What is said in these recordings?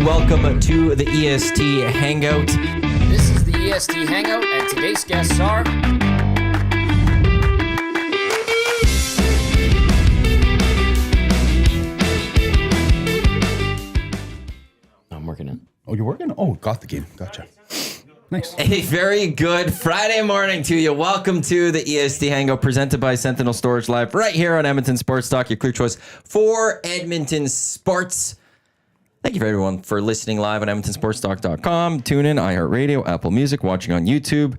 welcome to the EST Hangout. This is the EST Hangout, and today's guests are... I'm working it. Oh, you're working? Oh, got the game. Gotcha. Nice. A very good Friday morning to you. Welcome to the EST Hangout presented by Sentinel Storage Live right here on Edmonton Sports Talk, your clear choice for Edmonton sports. Thank you for everyone for listening live on EdmontonSportsTalk.com. Tune in, iHeartRadio, Apple Music, watching on YouTube,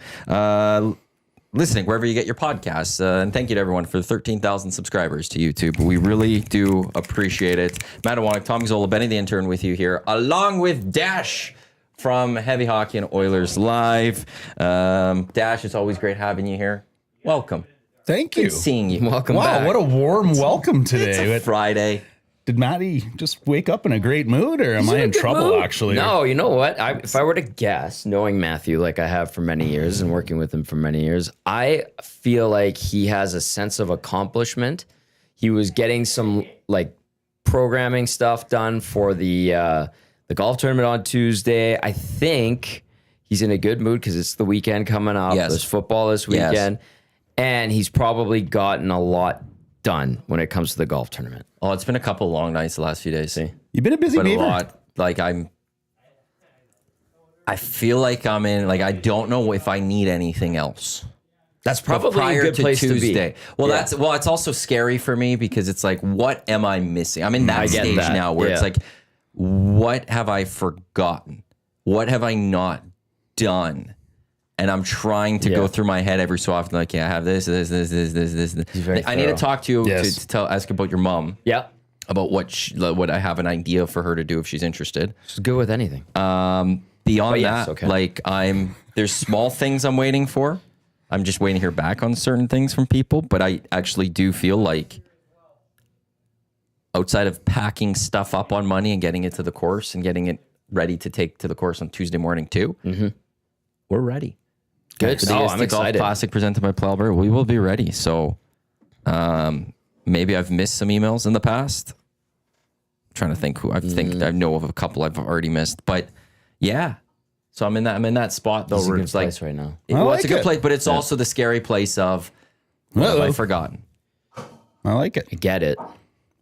listening wherever you get your podcasts. And thank you to everyone for 13,000 subscribers to YouTube. We really do appreciate it. Matt Iwanyk, Tom Gazzola, Benny the intern with you here, along with Dash from Heavy Hockey and Oilers Live. Dash, it's always great having you here. Welcome. Thank you. Good seeing you. Welcome Wow, back. what a warm welcome today. It's a Friday. Did Maddie just wake up in a great mood, or am I in trouble, actually? No, you know what? If I were to guess, knowing Matthew like I have for many years and working with him for many years, I feel like he has a sense of accomplishment. He was getting some like programming stuff done for the golf tournament on Tuesday. I think he's in a good mood because it's the weekend coming up. Yes. There's football this weekend. Yes. And he's probably gotten a lot done when it comes to the golf tournament. Oh, it's been a couple long nights the last few days. You've been a busy But a beaver. lot. Like I feel like I'm in, like, I don't know if I need anything else. That's But probably a good place Tuesday. to be. Well, Yeah. it's also scary for me because it's like, what am I missing? I'm in that I get stage that. now where it's Yeah. like, what have I forgotten? What have I not done? And I'm trying to go through my head every so often, like, yeah, I have this. very I need to thorough. talk to you Yes. to ask about your mom, Yeah. about what I have an idea for her to do if she's interested. She's good with anything. Beyond yes, that, okay. like there's small things I'm waiting for. I'm just waiting to hear back on certain things from people, but I actually do feel like outside of packing stuff up on money and getting it to the course and getting it ready to take to the course on Tuesday morning too, we're ready. Good. For the Oh, EST I'm Golf excited. Classic presented by Plowbird, we will be ready. So maybe I've missed some emails in the past. I'm trying to think who I know of a couple I've already missed, but yeah. So I'm in that spot though It's a where good it's like place right now. well, it's a like good it. place, but it's also the scary place of what have I forgotten? I like it. I get it.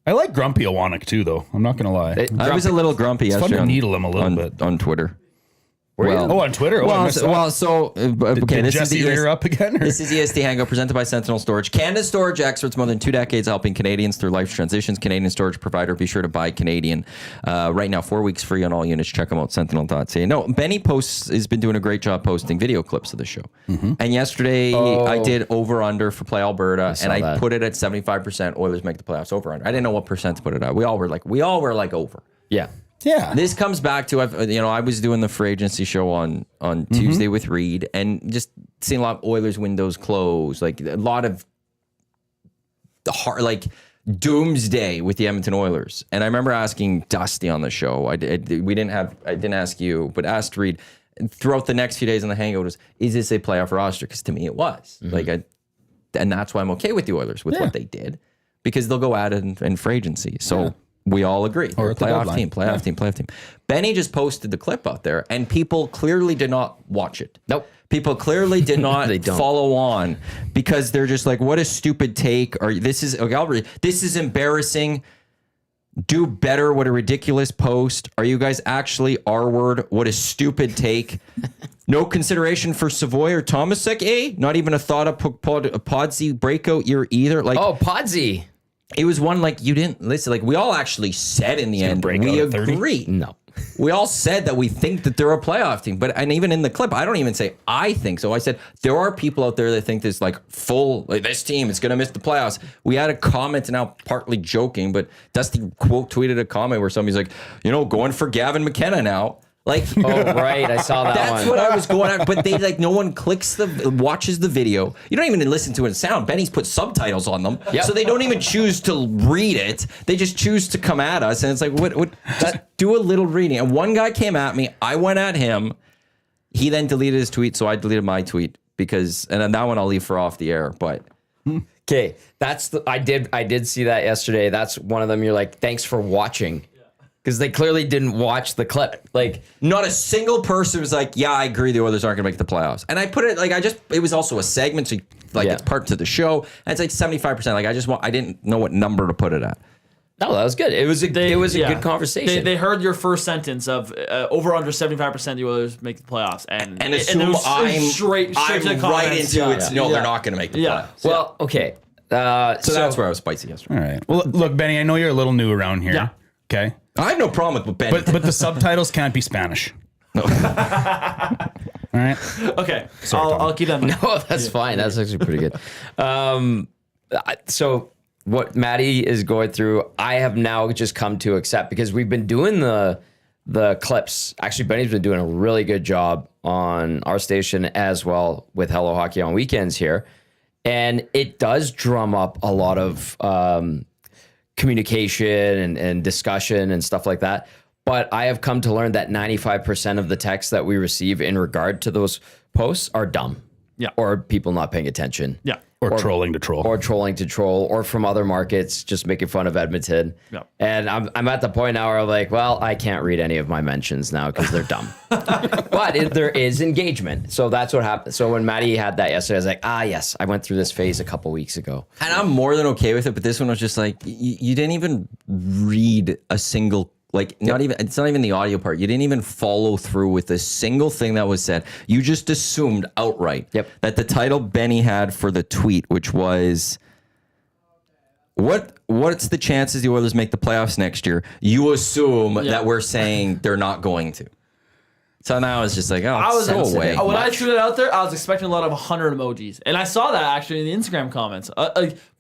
I like grumpy Iwanyk too, though. I'm not gonna lie. I was a little grumpy fun yesterday to needle him a little bit. on Twitter. Oh, on Twitter. Oh, I missed that. Okay, Did this Jesse is the rear up again? Or? This is EST Hangout presented by Sentinel Storage. Canada's storage experts, more than 2 decades helping Canadians through life transitions. Canadian storage provider. Be sure to buy Canadian. Right now, 4 weeks free on all units. Check them out, sentinel.ca. No, Benny has been doing a great job posting video clips of the show. And yesterday, I did over-under for Play Alberta, and I that. put it at 75%. Oilers make the playoffs over-under. I didn't know what percent to put it at. We all were like over. Yeah. Yeah. This comes back to I was doing the free agency show on Tuesday with Reed and just seeing a lot of Oilers windows close, like a lot of doomsday with the Edmonton Oilers. And I remember asking Dusty on the show. I didn't ask you, but asked Reed throughout the next few days on the Hangout is this a playoff roster? Because to me it was and that's why I'm okay with the Oilers with what they did because they'll go at it in free agency. So. We all agree. Or at the playoff deadline. playoff team. Benny just posted the clip out there, and people clearly did not watch it. Nope. People clearly did not They don't. follow on because they're just like, "What a stupid take!" Or this is embarrassing. Do better. What a ridiculous post. Are you guys actually R-word? What a stupid take. No consideration for Savoy or Tomasek. Not even a thought of Podsy breakout year either. Like, Oh, Podsy. it was one like you didn't listen. Like we all actually said in the end, break we out at 30? agree. No. We all said that we think that they're a playoff team, and even in the clip, I don't even say I think so. I said there are people out there that think this this team is going to miss the playoffs. We had a comment now, partly joking, but Dusty quote tweeted a comment where somebody's like, going for Gavin McKenna now. Like, Oh, right. I saw that that's one. what I was going at. But they no one watches the video. You don't even listen to it in sound. Benny's put subtitles on them. Yep. So they don't even choose to read it. They just choose to come at us. And it's like, just do a little reading. And one guy came at me. I went at him. He then deleted his tweet. So I deleted my tweet and then that one I'll leave for off the air. But Okay. I did see that yesterday. That's one of them. You're like, thanks for watching. because they clearly didn't watch the clip. Like, not a single person was like, yeah, I agree, the Oilers aren't going to make the playoffs. And I put it like, it was also a segment, so it's part to the show. And it's like 75%. Like, I didn't know what number to put it at. No, that was good. It was a good conversation. They heard your first sentence of over under 75% the Oilers make the playoffs, and assume I'm straight to the right comments. into it. No, they're not going to make the playoffs. Well, okay. So that's where I was spicy yesterday. All right. Well, look, Benny, I know you're a little new around here. Yeah. Okay. I have no problem with Benny. But the subtitles can't be Spanish. No. All right. Okay, Sorry, I'll keep that in mind. No, that's fine. That's actually pretty good. So what Maddie is going through, I have now just come to accept, because we've been doing the clips. Actually, Benny's been doing a really good job on our station as well with Hello Hockey on weekends here. And it does drum up a lot of communication and discussion and stuff like that. But I have come to learn that 95% of the texts that we receive in regard to those posts are dumb. Yeah. Or people not paying attention. Yeah. Or trolling to troll. Or trolling to troll, or from other markets, just making fun of Edmonton. Yeah. And I'm at the point now where I'm like, well, I can't read any of my mentions now because they're dumb. But there is engagement. So that's what happened. So when Maddie had that yesterday, I was like, yes, I went through this phase a couple weeks ago. And I'm more than okay with it, but this one was just like, you didn't even read a single, it's not even the audio part. You didn't even follow through with a single thing that was said. You just assumed outright that the title Benny had for the tweet, which was, what's the chances the Oilers make the playoffs next year? You assume that we're saying they're not going to. So now I was just like, go away. When I threw it out there, I was expecting a lot of 100 emojis. And I saw that actually in the Instagram comments.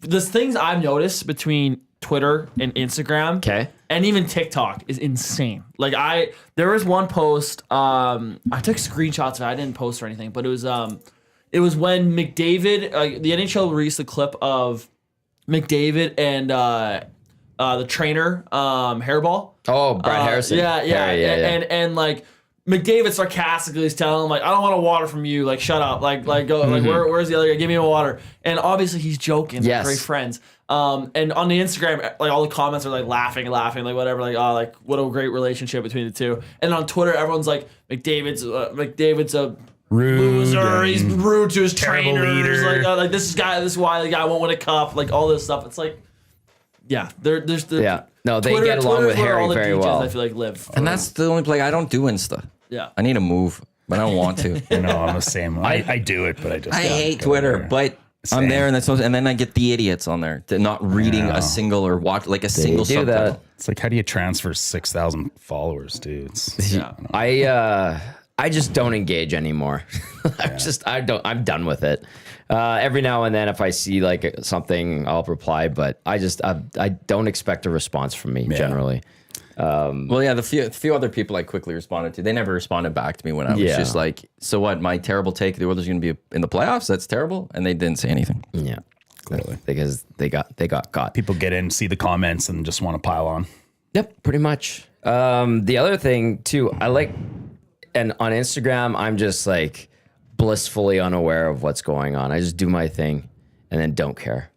There's things I've noticed between Twitter and Instagram, and even TikTok is insane. Like there was one post, I took screenshots of it. I didn't post or anything, but it was when McDavid, the NHL released a clip of McDavid and the trainer, Hairball. Oh, Brad Harrison. Yeah. Harry, And like McDavid sarcastically is telling him, like, I don't want a water from you. Like, shut up. Like go. Like, where's the other guy? Give me a water. And obviously he's joking. They're great friends. And on the Instagram, like all the comments are like laughing, like whatever, like what a great relationship between the two. And on Twitter, everyone's like, McDavid's a rude loser. He's rude to his trainers. Leader. Like this is why the guy won't win a cup. Like all this stuff. It's like, there's the No, they Twitter, get along Twitter's with where Harry all the very DJs, well. I feel like live. And that's the only I don't do Insta. Yeah. I need to move, but I don't want to. I know, I'm the same. I do it, but I just I hate go Twitter, there. but I'm there, and then I get the idiots on there that not reading a single or watch like a single do subtitle. that. It's like, how do you transfer 6,000 followers, dude? I just don't engage anymore. I'm done with it. Every now and then, if I see like something, I'll reply, but I don't expect a response from me generally. Well, yeah, the few other people I quickly responded to, they never responded back to me when I was just like, so what, my terrible take, the Oilers are going to be in the playoffs? That's terrible. And they didn't say anything. Yeah, clearly. Because they got. People get in, see the comments, and just want to pile on. Yep, pretty much. The other thing too, and on Instagram, I'm just like blissfully unaware of what's going on. I just do my thing and then don't care.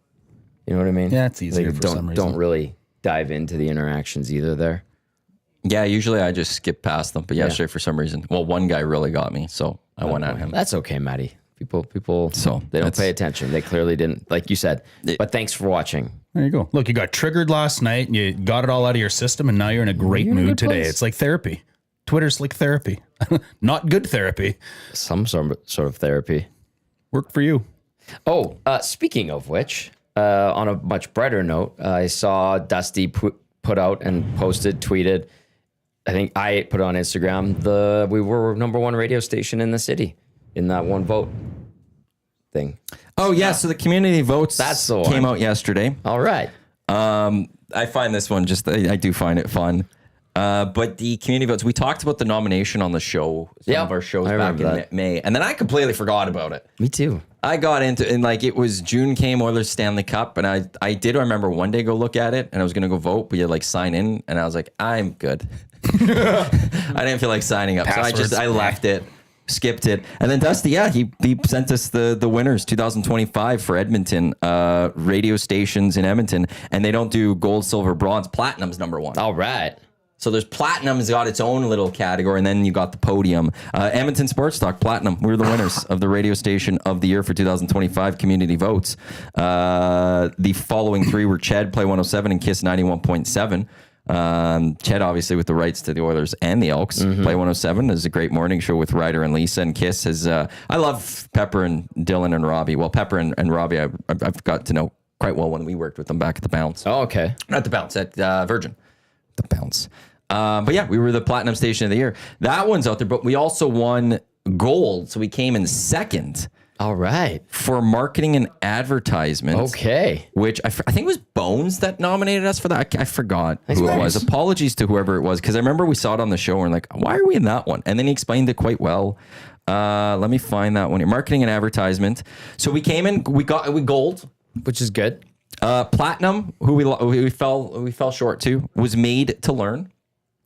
You know what I mean? Yeah, it's easier for some reason. Don't really dive into the interactions either there. Yeah, usually I just skip past them. But yesterday, for some reason, one guy really got me, so I went at him. That's okay, Maddie. People, So they don't pay attention. They clearly didn't, like you said. But thanks for watching. There you go. Look, you got triggered last night. You got it all out of your system, and now you're in a great mood today. It's like therapy. Twitter's like therapy. Not good therapy. Some sort of therapy. Work for you. Oh, speaking of which, on a much brighter note, I saw Dusty put out and tweeted, I think I put it on Instagram, we were #1 radio station in the city in that one vote thing. Oh, yeah, so the community votes That's the one. came out yesterday. All right. I find this one I do find it fun. But the community votes, we talked about the nomination on the show, some of our shows back in May, and then I completely forgot about it. Me too. I got into, and like it was June came, Oilers Stanley Cup, and I did remember one day go look at it, and I was going to go vote, but you had like sign in, and I was like, I'm good. I didn't feel like signing up. Passwords. So I left it, skipped it. And then Dusty, he sent us the winners 2025 for Edmonton, radio stations in Edmonton, and they don't do gold, silver, bronze. Platinum's #1. All right. So there's Platinum's got its own little category, and then you got the podium. Edmonton Sports Talk Platinum. We're the winners of the radio station of the year for 2025 community votes. The following three were Ched Play 107 and Kiss 91.7. Ched obviously with the rights to the Oilers and the Elks. Play 107 is a great morning show with Ryder and Lisa, and Kiss has. I love Pepper and Dylan and Robbie. Well, Pepper and Robbie, I've got to know quite well when we worked with them back at the Bounce. Oh, okay. Not the Bounce, at Virgin. The Bounce. But yeah, we were the Platinum Station of the Year. That one's out there, but we also won gold, so we came in second. All right. For marketing and advertisement. Okay. Which I think it was Bones that nominated us for that. I forgot who it was. Apologies to whoever it was, because I remember we saw it on the show and we're like, why are we in that one? And then he explained it quite well. Let me find that one here. Marketing and advertisement. So we came in, we gold, Which is good. Platinum, who we fell short to, was Made to Learn.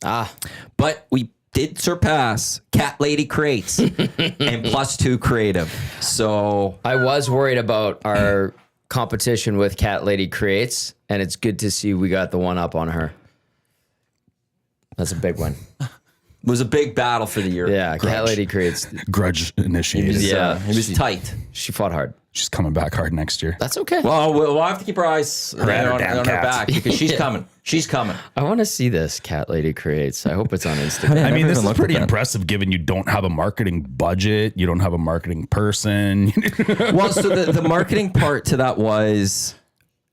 But we did surpass Cat Lady Crates and +2 Creative. So I was worried about our competition with Cat Lady Creates, and it's good to see we got the one up on her. That's a big one. it was a big battle for the year. Yeah, Cat Lady Creates. Grudge initiated. It was tight. She fought hard. She's coming back hard next year. That's okay. Well, we'll have to keep our eyes on damn her cats. back, because she's coming. She's coming. I want to see this Cat Lady Creates. I hope it's on Instagram. I mean, this even is looked pretty at that. impressive given you don't have a marketing budget, you don't have a marketing person. Well, so the marketing part to that was,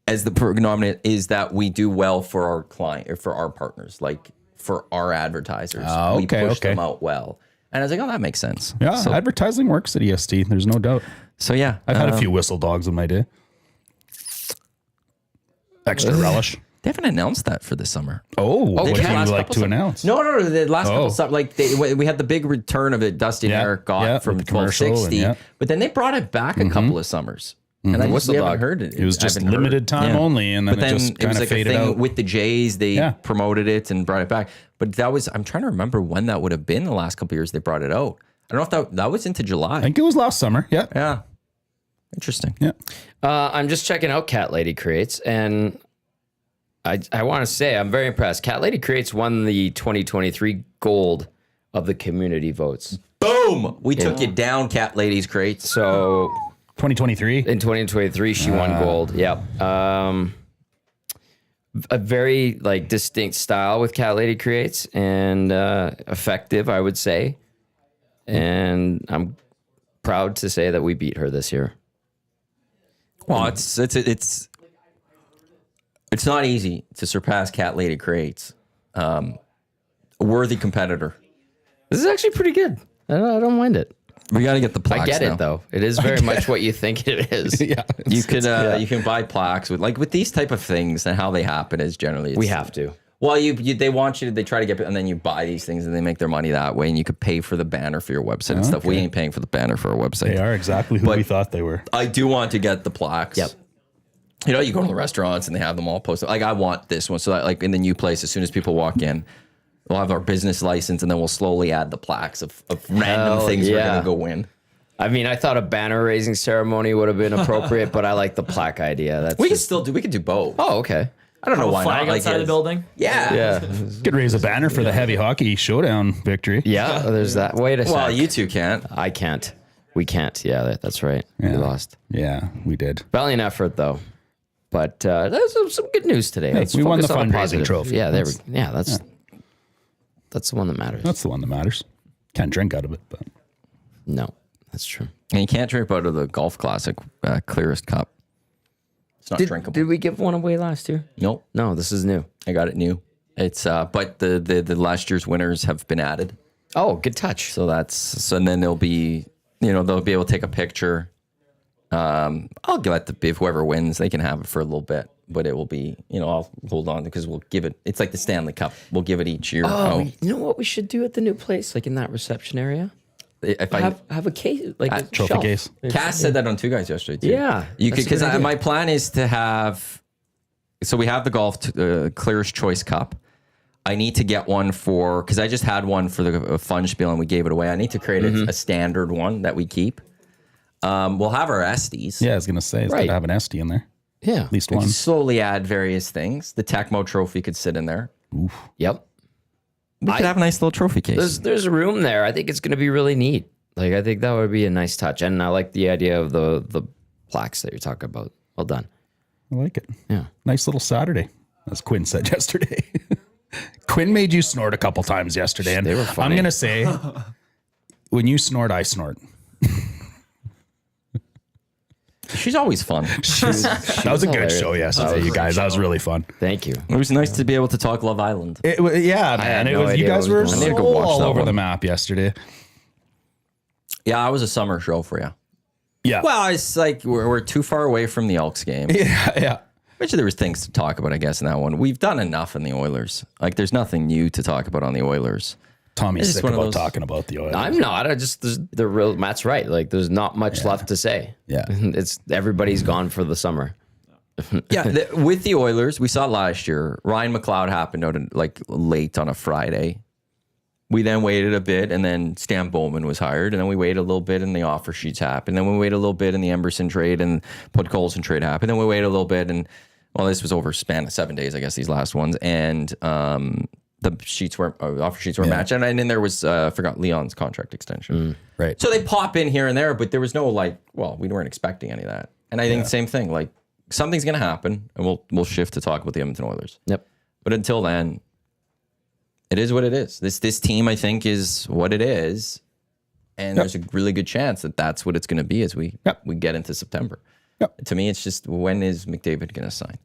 as the nominate, is that we do well for our client or for our partners, like for our advertisers. Oh, we okay, push okay. them out well. And I was like, oh, that makes sense. Yeah, So, advertising works at EST. There's no doubt. yeah. I've had a few whistle dogs in my day. Extra relish. They haven't announced that for this summer. Oh, what do you last like couple to sum- announce? No, the last couple Oh. stuff, like we had the big return of it. Dusty and Yeah, Eric got yeah, from with the commercial 1260, and yeah. but then they brought it back a couple of summers, and I just, we haven't heard it. It was I just haven't heard. limited time only, and then But it just it was kind of like a faded thing out. with the Jays. They Yeah. promoted it and brought it back, but that was, I'm trying to remember when that would have been. The last couple of years they brought it out. I don't know if that was into July. I think it was last summer. Yeah. Yeah, interesting. Yeah. I'm just checking out Cat Lady Creates, and I want to say I'm very impressed. Cat Lady Creates won the 2023 gold of the community votes. Boom! We took you down, Cat Ladies Crates. So 2023. in 2023, she won gold. Yep. A very distinct style with Cat Lady Creates, and effective, I would say. And I'm proud to say that we beat her this year. Well, it's not easy to surpass Cat Lady Creates. A worthy competitor. This is actually pretty good. I don't mind it. We got to get the plaques. I get now. it though. It is very much what you think it is. Yeah. You could you can buy plaques with these type of things, and how they happen is generally We have to. Well, they want you to, they try to get, and then you buy these things and they make their money that way, and you could pay for the banner for your website and stuff. We ain't paying for the banner for our website. They are exactly who we thought they were. I do want to get the plaques. Yep. You know, you go to the restaurants and they have them all posted. Like, I want this one, so that in the new place, as soon as people walk in, we'll have our business license, and then we'll slowly add the plaques of random things we're yeah. gonna go win. I mean, I thought a banner raising ceremony would have been appropriate, but I like the plaque idea. That's We could do both. Oh, okay. I don't know A why flag not. outside the building. Yeah. Yeah. Could raise a banner for the heavy hockey showdown victory. Yeah, there's that. Wait a second. Well, you two can't. I can't. We can't. Yeah, that's right. We Yeah. lost. Yeah, we did. Valiant effort, though. But there's some good news today. Let's we won focus the on fundraising positive. trophy. Yeah, that's the one that matters. That's the one that matters. Can't drink out of it, but No, that's true. And you can't drink out of the Golf Classic clearest cup. It's not drinkable. Did we give one away last year? Nope. No, this is new. I got it new. It's but the last year's winners have been added. Oh, good touch. So and then they'll be able to take a picture. I'll let whoever wins, they can have it for a little bit, but it will be, I'll hold on because we'll give it. It's like the Stanley Cup. We'll give it each year. Oh, you know what we should do at the new place, like in that reception area? If Have a case, like a trophy shelf. case. Cass said that on Two Guys yesterday too. Yeah, you could, that's a good because idea. my plan is to have. So we have the golf Clearest Choice Cup. I need to get one because I just had one for the fun spiel and we gave it away. I need to create a standard one that we keep. We'll have our Estes. yeah, I was gonna say it's good Right. to have an Esty in there. Yeah. At least We one. can slowly add various things. The Tecmo trophy could sit in there. Yep. We could have a nice little trophy case. There's a room there. I think it's going to be really neat. Like, I think that would be a nice touch. And I like the idea of the plaques that you're talking about. Well done. I like it. Yeah. Nice little Saturday, as Quinn said yesterday. Quinn made you snort a couple times yesterday. And They were funny. I'm going to say, when you snort, I snort. She's always fun. That was a good hilarious. show yesterday, That was you a guys. That was really fun. Thank you. It was nice to be able to talk Love Island. Yeah, man. had It no was, you idea guys what were was going on. I need to so go watch all that over one. the map yesterday. Yeah, it was a summer show for you. Yeah. Well, it's like we're too far away from the Elks game. Yeah. Which there was things to talk about, I guess, in that one. We've done enough in the Oilers. Like, there's nothing new to talk about on the Oilers. Tommy's It's sick one of about those- talking about the Oilers. I'm not. I just the real Matt's right. Like, there's not much left to say. Yeah. It's everybody's gone for the summer. Yeah, with the Oilers, we saw last year, Ryan McLeod happened out like late on a Friday. We then waited a bit, and then Stan Bowman was hired, and then we waited a little bit, and the offer sheets happened. Then we waited a little bit, and the Emberson trade and Podkolzin trade happened. Then we waited a little bit, and well, this was over a span of 7 days, I guess, these last ones, and the sheets were offer sheets were matched, and then there was I forgot Leon's contract extension. Right. So they pop in here and there, but there was no like, well, we weren't expecting any of that. And I think the same thing, like something's going to happen, and we'll shift to talk about the Edmonton Oilers. Yep. But until then, it is what it is. This team, I think, is what it is, and there's a really good chance that that's what it's going to be as we get into September. Yep. To me, it's just when is McDavid going to sign?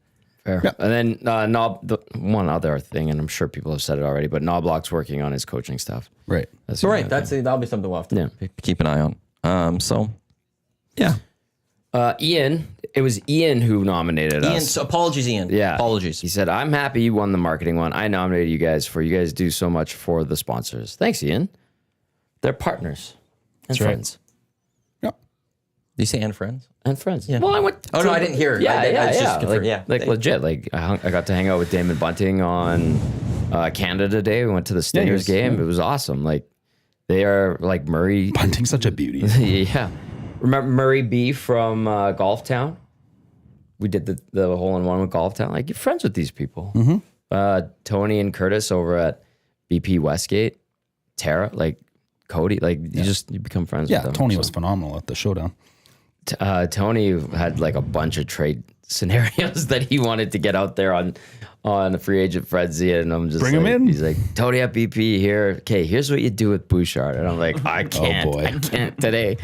Fair. And then one other thing, and I'm sure people have said it already, but Knobloch's working on his coaching stuff. Right. That's So right, that'll be something we'll have to keep an eye on. So, yeah. Ian. It was Ian who nominated Ian, us. so apologies, Ian. Yeah. Apologies. He said, "I'm happy you won the marketing one. I nominated you guys do so much for the sponsors. Thanks, Ian. They're partners and right. friends. Yep. Did you say and friends? And friends. Yeah. Well, I went. Oh, no, I didn't hear. Yeah, I was just confirming. Like, Yeah. like legit. Like I got to hang out with Damon Bunting on Canada Day. We went to the Stingers game. It was awesome. Like they are like Murray. Bunting's such a beauty. Yeah. Remember Murray B from Golf Town? We did the hole in one with Golf Town. Like you're friends with these people. Tony and Curtis over at BP Westgate. Tara, like Cody, like you become friends with Yeah, them. Tony So, was phenomenal at the showdown. Tony had like a bunch of trade scenarios that he wanted to get out there on the free agent frenzy, and I'm just Bring him like, in. He's like, Tony at BP here. Okay, here's what you do with Bouchard, and I'm like, I can't, boy. I can't today.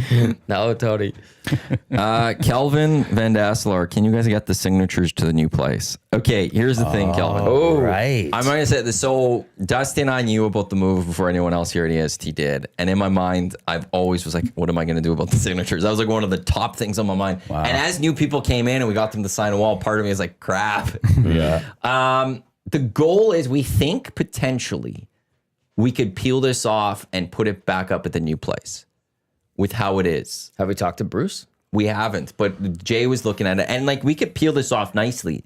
No, Tony. Kelvin Van Dasselaar, can you guys get the signatures to the new place? Okay, here's the thing, Kelvin. Oh, Right. I'm going to say this. So Dusty and I knew about the move before anyone else here at EST did. And in my mind, I've always was like, what am I going to do about the signatures? That was like one of the top things on my mind. Wow. And as new people came in and we got them to sign a wall, part of me is like, crap. Yeah. The goal is we think potentially we could peel this off and put it back up at the new place with how it is. Have we talked to Bruce? We haven't, but Jay was looking at it, and like we could peel this off nicely.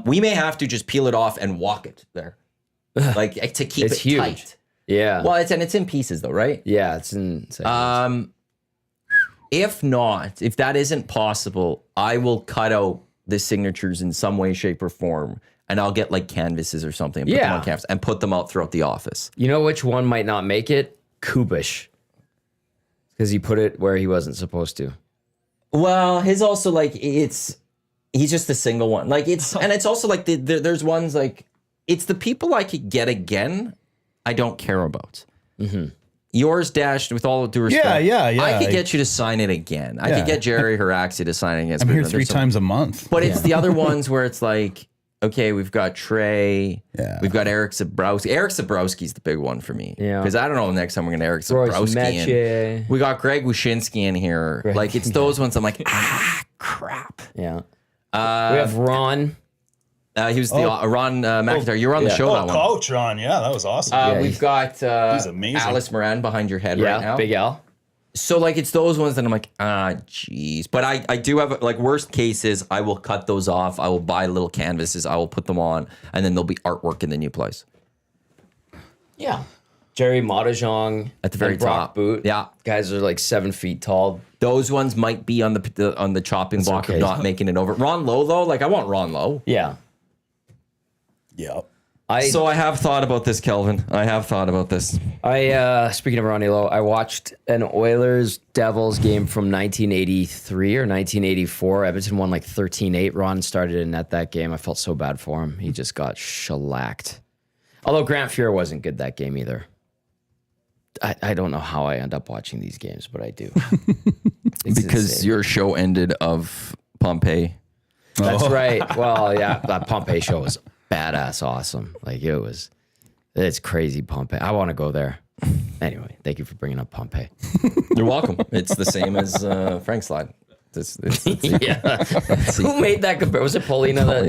We may have to just peel it off and walk it there, like to keep It's it huge. tight. Yeah. Well, it's in pieces though, right? Yeah, it's in. If not, if that isn't possible, I will cut out the signatures in some way, shape, or form, and I'll get like canvases or something, and put them on canvas and put them out throughout the office. You know which one might not make it? Kubish. Because he put it where he wasn't supposed to. Well, his also like he's just a single one. Like it's and it's also like there's ones like it's the people I could get again. I don't care about. Yours, Dash, with all due respect. Yeah. I could get you to sign it again. I could get Jerry Haraxi to sign it against. I'm here There's 3 some- times a month. But it's the other ones where it's like, okay, we've got Trey. Yeah. We've got Eric Zabrowski. Eric Zabrowski's the big one for me. Yeah. Because I don't know the next time we're going to Eric Royce Zabrowski in. Metier. We got Greg Wyshynski in here. Like, it's those ones I'm like, crap. Yeah. We have Ron. He was the Ron McIntyre. You were on the show that one. Coach Ron. Yeah, that was awesome. We've got he's amazing. Alice Moran behind your head right now. Big L. So like it's those ones that I'm like, geez. But I do have like worst cases, I will cut those off. I will buy little canvases. I will put them on, and then there'll be artwork in the new place. Yeah. Jerry Motajong At the very and Brock top. Boot. Yeah. Guys are like 7 feet tall. Those ones might be on the chopping block okay. of not making it over. Ron Lowe though, like I want Ron Lowe. Yeah. Yep. So I have thought about this, Kelvin. I have thought about this. Speaking of Ronnie Lowe, I watched an Oilers Devils game from 1983 or 1984. Edmonton won like 13-8. Ron started in net that game. I felt so bad for him. He just got shellacked. Although Grant Fuhr wasn't good that game either. I don't know how I end up watching these games, but I do. Because insane. your show ended of Pompeii. That's right. Well, yeah, that Pompeii show was badass awesome. Like it's crazy Pompeii. I want to go there. Anyway, thank you for bringing up Pompeii. You're welcome. It's the same as Frank Slide. Yeah. Who made that comparison? Was it Paulina?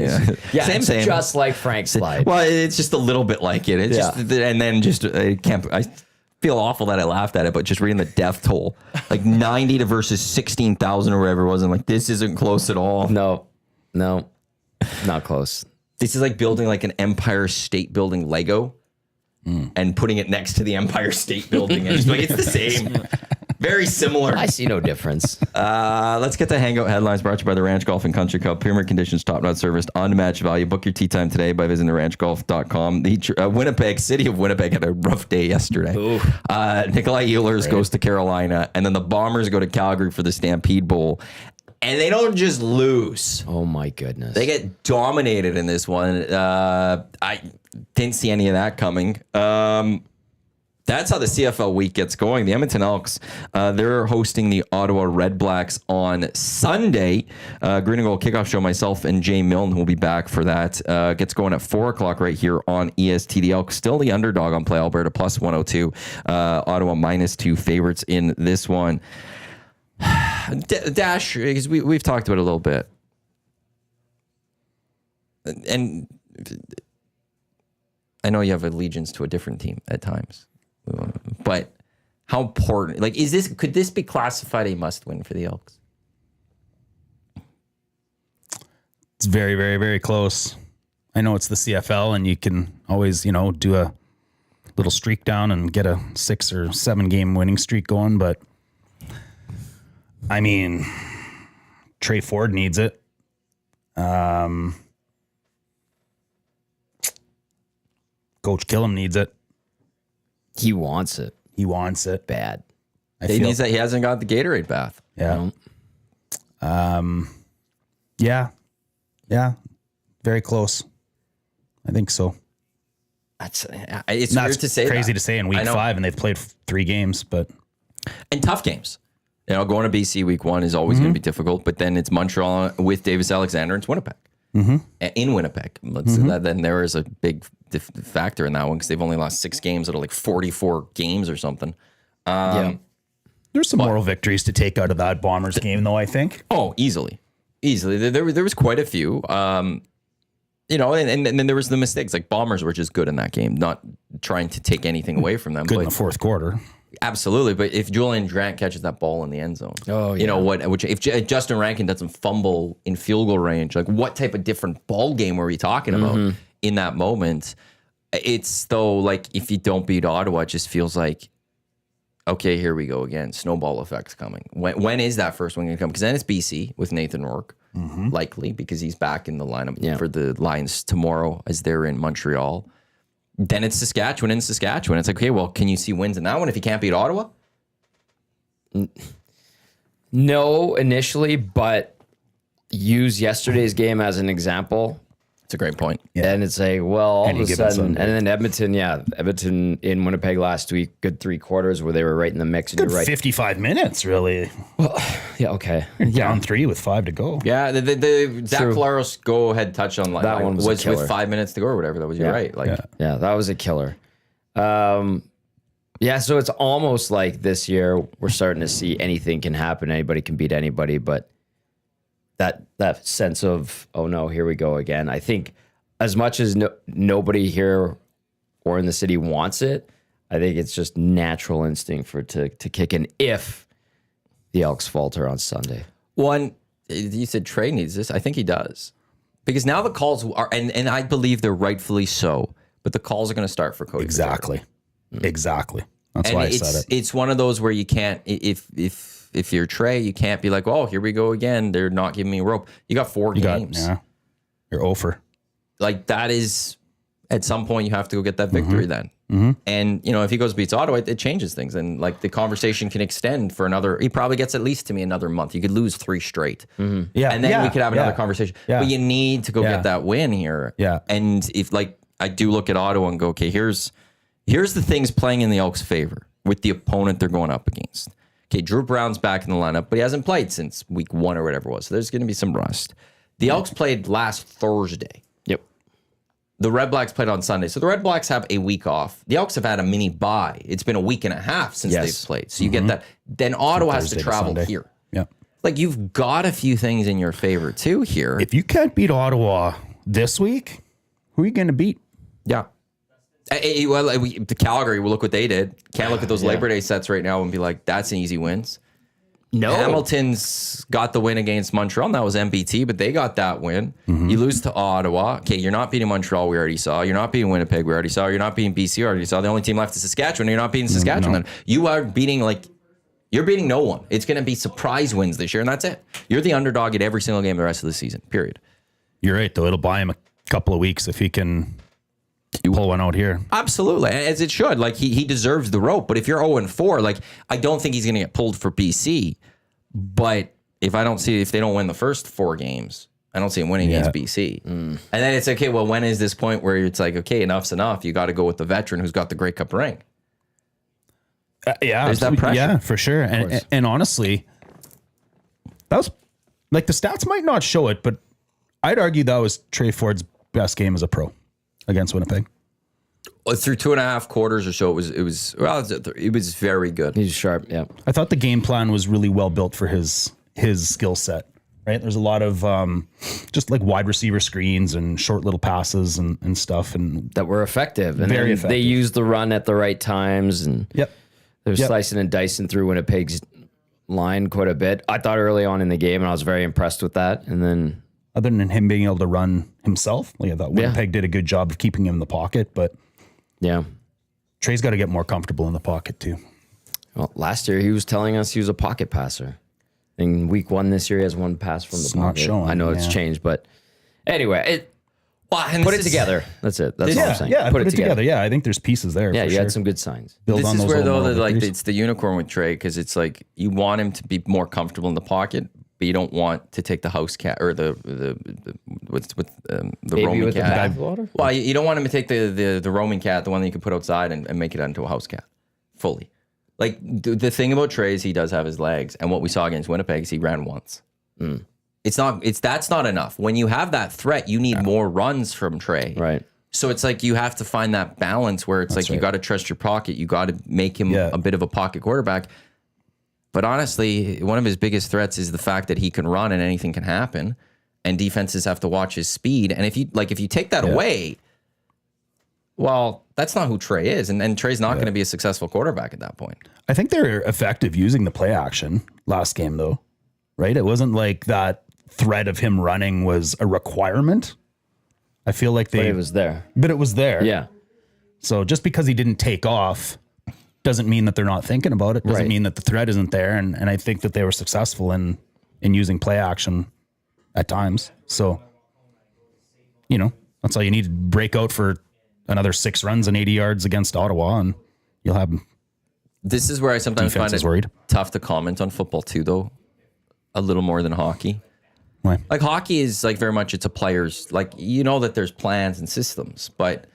Yeah, Same. just like Frank Slide. Well, it's just a little bit like it. It's just, and then just I feel awful that I laughed at it, but just reading the death toll, like 90 to versus 16,000 or whatever it was, and like this isn't close at all. No, not close. This is like building like an Empire State Building Lego and putting it next to the Empire State Building, and just like it's the same. Very similar. I see no difference. Let's get to Hangout headlines brought to you by the Ranch Golf and Country Club. Premier conditions, top-notch service, on-match value. Book your tee time today by visiting theranchgolf.com. The city of Winnipeg had a rough day yesterday. Nikolai Ehlers goes to Carolina, and then the Bombers go to Calgary for the Stampede Bowl. And they don't just lose. Oh, my goodness. They get dominated in this one. I didn't see any of that coming. That's how the CFL week gets going. The Edmonton Elks, they're hosting the Ottawa Red Blacks on Sunday. Green and Gold kickoff show. Myself and Jay Milne will be back for that. Gets going at 4 o'clock right here on EST. The Elks still the underdog on Play Alberta, plus 102. Ottawa -2 favorites in this one. Dash, because we've talked about it a little bit. And I know you have allegiance to a different team at times. But how important, like, could this be classified a must win for the Elks? It's very, very, very close. I know it's the CFL and you can always, do a little streak down and get a 6 or 7 game winning streak going. But I mean, Trey Ford needs it. Coach Killam needs it. He wants it. He wants it Bad. He needs that. He hasn't got the Gatorade bath. Yeah. Yeah. Very close. I think so. It's Not weird to say. crazy that. to say in week 5, and they've played 3 games, but and tough games. Going to BC week 1 is always going to be difficult, but then it's Montreal with Davis Alexander and it's Winnipeg. In Winnipeg. Then there is a big factor in that one because they've only lost 6 games out of like 44 games or something. There's some moral victories to take out of that Bombers game, though, I think. Oh, easily. There was quite a few. And then there was the mistakes. Like Bombers were just good in that game, not trying to take anything away from them. Good in the fourth quarter. Absolutely, but if Julian Grant catches that ball in the end zone, if Justin Rankin doesn't fumble in field goal range, like what type of different ball game were we talking about in that moment? It's though like if you don't beat Ottawa, it just feels like, okay, here we go again. Snowball effect's coming. When is that first one going to come? Because then it's BC with Nathan Rourke, likely because he's back in the lineup for the Lions tomorrow as they're in Montreal. Then it's Saskatchewan in Saskatchewan. It's like, okay, well, can you see wins in that one if you can't beat Ottawa? No, initially, but use yesterday's game as an example. It's a great point. Yeah. And it's like, well, all Any of a given sudden, Sunday. and then Edmonton in Winnipeg last week, good 3 quarters where they were right in the mix. And Good you're right. 55 minutes, really. Yeah, okay. Down 3 with 5 to go. Yeah, the Zach True. Flaros go-ahead touch on That one was a with killer. 5 minutes to go or whatever. That was, you're right. Like, Yeah, that was a killer. So it's almost like this year we're starting to see anything can happen. Anybody can beat anybody, but that sense of, oh no, here we go again. I think as much as nobody here or in the city wants it, I think it's just natural instinct for it to kick in if the Elks falter on Sunday. one, you said Trey needs this. I think he does. Because now the calls are, and I believe they're rightfully so, but the calls are going to start for Cody. Exactly. Exactly. That's why I said it. It's one of those where you can't, if you're Trey, you can't be like, oh, here we go again. They're not giving me a rope. You got 4 games. You're over. Like that is at some point you have to go get that victory then. And, you know, if he goes beats Ottawa, it changes things. And like the conversation can extend for another, he probably gets at least to me another month. You could lose 3 straight. Yeah. And then we could have another conversation. Yeah. But you need to go Yeah. get that win here. Yeah. And if like, I do look at Ottawa and go, okay, here's the things playing in the Elks' favor with the opponent they're going up against. Okay, Drew Brown's back in the lineup, but he hasn't played since week 1 or whatever it was. So there's going to be some rust. The Elks played last Thursday. Yep. The Red Blacks played on Sunday. So the Red Blacks have a week off. The Elks have had a mini bye. It's been a week and a half since Yes. they've played. So you get that. Then Ottawa has to Thursday to travel Sunday. here. Yeah. Like you've got a few things in your favor too here. If you can't beat Ottawa this week, who are you going to beat? Yeah. The Calgary, we'll look what they did. Can't look at those Labor Day sets right now and be like, that's an easy wins. No. Hamilton's got the win against Montreal. And that was MBT, but they got that win. You lose to Ottawa. Okay, you're not beating Montreal, we already saw. You're not beating Winnipeg, we already saw. You're not beating BC, we already saw. The only team left is Saskatchewan. You're not beating Saskatchewan. Then. You are beating, you're beating no one. It's going to be surprise wins this year, and that's it. You're the underdog at every single game the rest of the season, period. You're right, though. It'll buy him a couple of weeks if he can pull one out here. Absolutely, as it should. Like he deserves the rope. But if you're 0-4, like I don't think he's going to get pulled for BC. But if they don't win the first 4 games, I don't see him winning against BC. And then it's okay. Well, when is this point where it's like, okay, enough's enough? You got to go with the veteran who's got the Grey Cup ring. Yeah, There's that pressure. Yeah, for sure. And honestly, that was like the stats might not show it, but I'd argue that was Trey Ford's best game as a pro against Winnipeg. Through 2.5 quarters or so, it was very good. He's sharp. Yeah. I thought the game plan was really well built for his skill set. Right, there's a lot of just like wide receiver screens and short little passes and stuff, and That were effective. And Very then effective. they used the run at the right times. And they're slicing and dicing through Winnipeg's line quite a bit. I thought early on in the game, and I was very impressed with that. And then other than him being able to run himself, like I thought Winnipeg did a good job of keeping him in the pocket, but Trey's got to get more comfortable in the pocket too. Well, last year he was telling us he was a pocket passer. In week 1 this year, he has 1 pass from the It's pocket. not showing, I know it's yeah. changed, but anyway, And put this it is- together. That's it. That's all I'm saying. Put it together. Yeah, I think there's pieces there. Yeah, for you sure. had some good signs. Build This on is those where little though, moral like victories. it's the unicorn with Trey because it's like you want him to be more comfortable in the pocket, but you don't want to take the house cat or the roaming with the cat. bathwater? Well, you don't want him to take the roaming cat, the one that you can put outside and make it into a house cat fully. Like the thing about Trey is he does have his legs, and what we saw against Winnipeg is he ran once. That's not enough. When you have that threat, you need more runs from Trey. Right. So it's like you have to find that balance where it's like you got to trust your pocket. You got to make him a bit of a pocket quarterback. But honestly, one of his biggest threats is the fact that he can run and anything can happen, and defenses have to watch his speed. And if you take that away, well, that's not who Trey is, and Trey's not going to be a successful quarterback at that point. I think they're effective using the play action last game, though. Right? It wasn't like that threat of him running was a requirement. I feel like But it was there. but it was there. Yeah. So just because he didn't take off doesn't mean that they're not thinking about it. Doesn't Right. mean that the threat isn't there. And I think that they were successful in using play action at times. So, that's all you need to break out for another 6 runs and 80 yards against Ottawa, and you'll have This is where I sometimes Defense find is it worried. tough to comment on football too, though. A little more than hockey. Why? Like hockey is like very much it's a player's like that there's plans and systems, but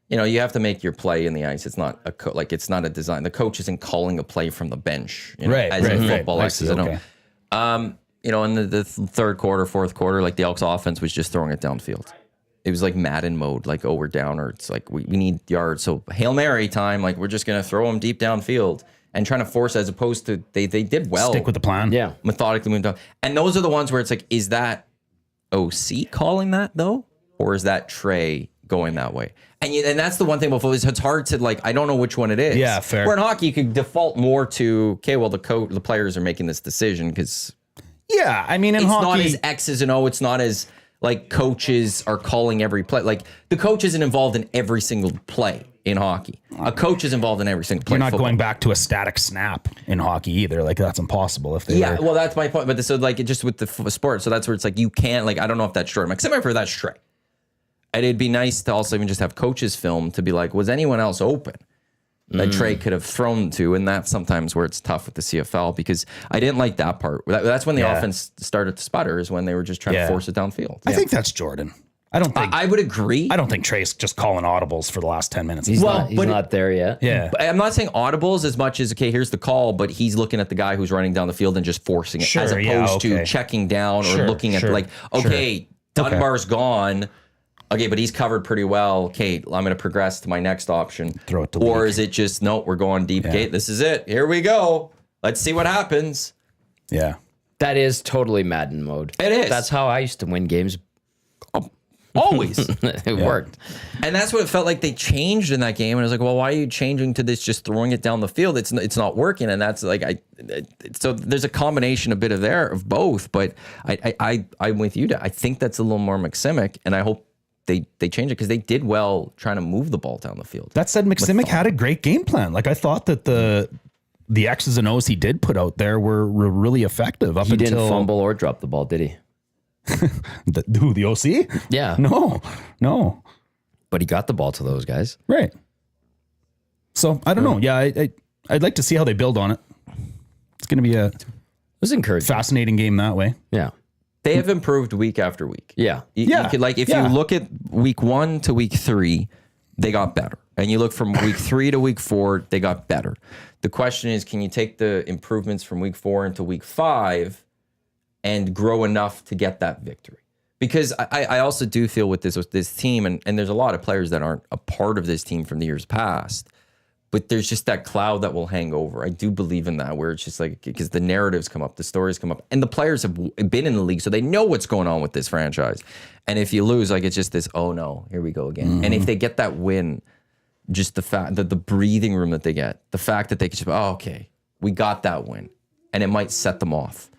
you have to make your play in the ice. It's not it's not a design. The coach isn't calling a play from the bench, Right, as in right. football. I X's see, and okay. O's. In the third quarter, fourth quarter, like the Elks offense was just throwing it downfield. It was like Madden mode, like we're down, or it's like we need yards. So Hail Mary time, like we're just gonna throw them deep downfield and trying to force, as opposed to they did well. stick with the plan. Yeah. Methodically moved on. And those are the ones where it's like, is that OC calling that though? Or is that Trey going that way? And that's the one thing about football is it's hard to I don't know which one it is. Yeah, fair. Where in hockey you could default more to, okay, well the players are making this decision because Yeah, I mean, in it's hockey, not as X's and O. It's not as coaches are calling every play. Like the coach isn't involved in every single play in hockey. A coach is involved in every single play. you're in not football. going back to a static snap in hockey either. Like that's impossible if they Yeah, were. well, that's my point. But so just with the sport, so that's where it's like you can't I don't know if that's Trey. I'm like, semi for that's Trey. And it'd be nice to also even just have coaches film to be like, was anyone else open that Trey could have thrown to? And that's sometimes where it's tough with the CFL, because I didn't like that part. That's when the offense started to sputter, is when they were just trying to force it downfield. I think that's Jordan. I don't think I would agree. I don't think Trey's just calling audibles for the last 10 minutes. He's not there yet. Yeah. I'm not saying audibles as much as, okay, here's the call, but he's looking at the guy who's running down the field and just forcing it, as opposed to checking down or looking at Dunbar's gone. Okay, but he's covered pretty well. Okay, I'm going to progress to my next option. Throw it to Or Leak. is it just, no, we're going deep gate. This is it. Here we go. Let's see what happens. Yeah. That is totally Madden mode. It is. That's how I used to win games. Always. It worked. And that's what it felt like they changed in that game. And I was like, well, why are you changing to this, just throwing it down the field? It's not working. And that's like, so there's a combination a bit of both. But I'm with you. I think that's a little more McSimic, and I hope they change it, because they did well trying to move the ball down the field. That said, McSimic had a great game plan. Like, I thought that the X's and O's he did put out there were really effective up He until... didn't fumble or drop the ball, did he? The OC? Yeah. No. But he got the ball to those guys. Right. So, I don't know. Yeah, I'd like to see how they build on it. It's going to be a It was encouraging. fascinating game that way. Yeah. They have improved week after week. Yeah. You could, like, if you look at week 1 to week 3, they got better. And you look from week 3 to week 4, they got better. The question is, can you take the improvements from week 4 into week 5 and grow enough to get that victory? Because I also do feel with this team, and there's a lot of players that aren't a part of this team from the years past, but there's just that cloud that will hang over. I do believe in that, where it's just like, because the narratives come up, the stories come up, and the players have been in the league, so they know what's going on with this franchise. And if you lose, like, it's just this, oh no, here we go again. And if they get that win, just the fact that the breathing room that they get, the fact that they can just, oh, okay, we got that win, and it might set them off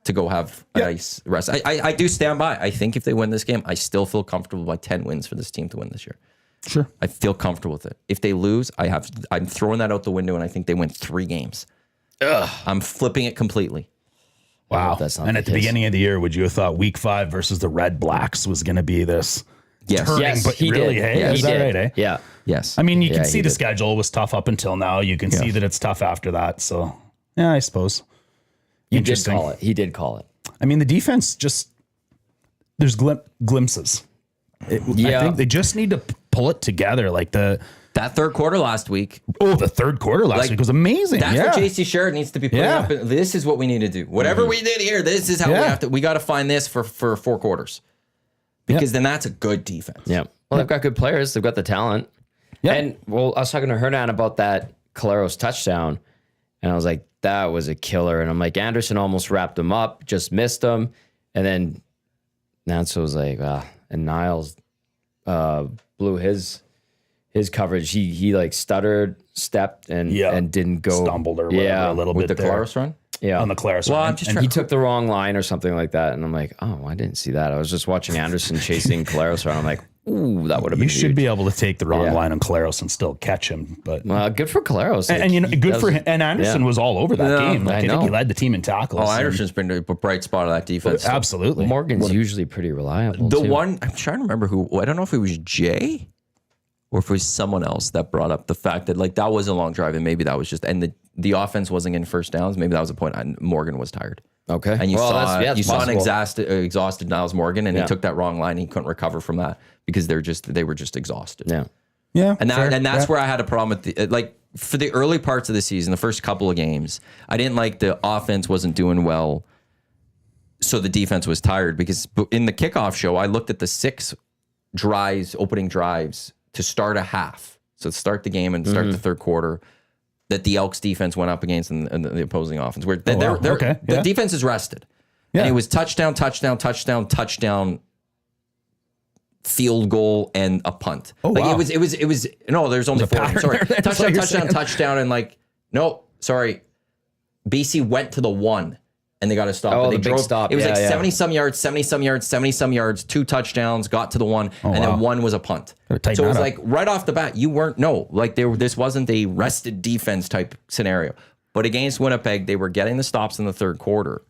to go have a nice rest. I do stand by. I think if they win this game, I still feel comfortable by 10 wins for this team to win this year. Sure. I feel comfortable with it. If they lose, I'm throwing that out the window, and I think they win 3 games. I'm flipping it completely. Wow. That's not And the at the case. beginning of the year, would you have thought week 5 versus the Red Blacks was going to be this Yes. turning? Yes, But he really, did. hey, Yeah, is he that did. right, eh? Yeah. Yes. I mean, you can Yeah, see he the did. schedule was tough up until now. You can see that it's tough after that. So, yeah, I suppose. He did Interesting. call it. He did call it. I mean, the defense just, there's glimpses. I think they just need to pull it together. Like that third quarter last week, the third quarter last week was amazing. that's yeah. what JC Sherrod needs to be putting up. This is what we need to do. Whatever we did here, this is how we got to find this for 4 quarters. Because then that's a good defense. Yeah. Well, they've got good players. They've got the talent. Yeah. And, well, I was talking to Hernan about that Caleros touchdown, and I was like, that was a killer. And I'm like, Anderson almost wrapped him up, just missed him. And then Nance was like, and Niles blew his coverage. He like stuttered, stepped, and didn't go. Stumbled or whatever a little With bit the there. Claris run? Yeah. On the Claris Well, run. I'm just And trying. he took the wrong line or something like that. And I'm like, oh, I didn't see that. I was just watching Anderson chasing Caleros around. I'm like, ooh, that would have been You should huge. be able to take the wrong line on Claros and still catch him. But Well, good for Caleros. and you know, good for him. And Anderson was all over that game. Like, I I think know. he led the team in tackles. Oh, and- Anderson's been a bright spot of that defense. absolutely. Morgan's usually pretty reliable. The too. one, I'm trying to remember who, I don't know if it was Jay or if it was someone else that brought up the fact that, like, that was a long drive, and maybe that was just, and the offense wasn't getting first downs. Maybe that was a point. Morgan was tired. Okay. And you saw that's an possible. exhausted Niles Morgan, and he took that wrong line. And he couldn't recover from that because they were just exhausted. Yeah. Yeah. And fair, that's yeah. where I had a problem with the, like, for the early parts of the season, the first couple of games, I didn't like the offense wasn't doing well, so the defense was tired, because in the kickoff show, I looked at the 6 opening drives to start a half. So to start the game and start the third quarter, that the Elks defense went up against in the opposing offense. Where the defense is rested. Yeah. And it was touchdown, field goal, and a punt. Oh, like wow. it was no, there's only 4. pattern Sorry. there. That's what you're saying. Touchdown, and like, no, sorry. BC went to the 1 and they got to stop. Oh, And they the big drove. stop. It was Yeah, like yeah. 70-some yards, 2 touchdowns, got to the 1, and then wow. 1 was a punt. Gotta tighten So it was that up. like right off the bat, this wasn't a rested defense type scenario. But against Winnipeg, they were getting the stops in the third quarter,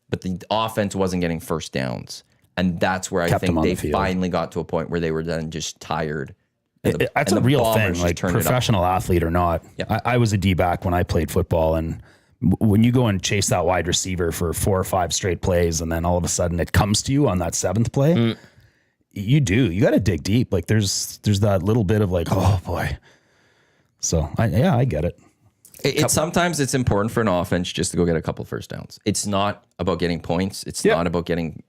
but the offense wasn't getting first downs. And that's where I Kept him think on they the field. finally got to a point where they were then just tired. And That's and a real Bombers thing, just like turned it up. professional athlete or not. Yeah. I was a D-back when I played football, and when you go and chase that wide receiver for 4 or 5 straight plays, and then all of a sudden it comes to you on that 7th play, you got to dig deep. Like there's that little bit of like, oh boy. So I get it. Sometimes it's important for an offense just to go get a couple first downs. It's not about getting points. It's not about getting,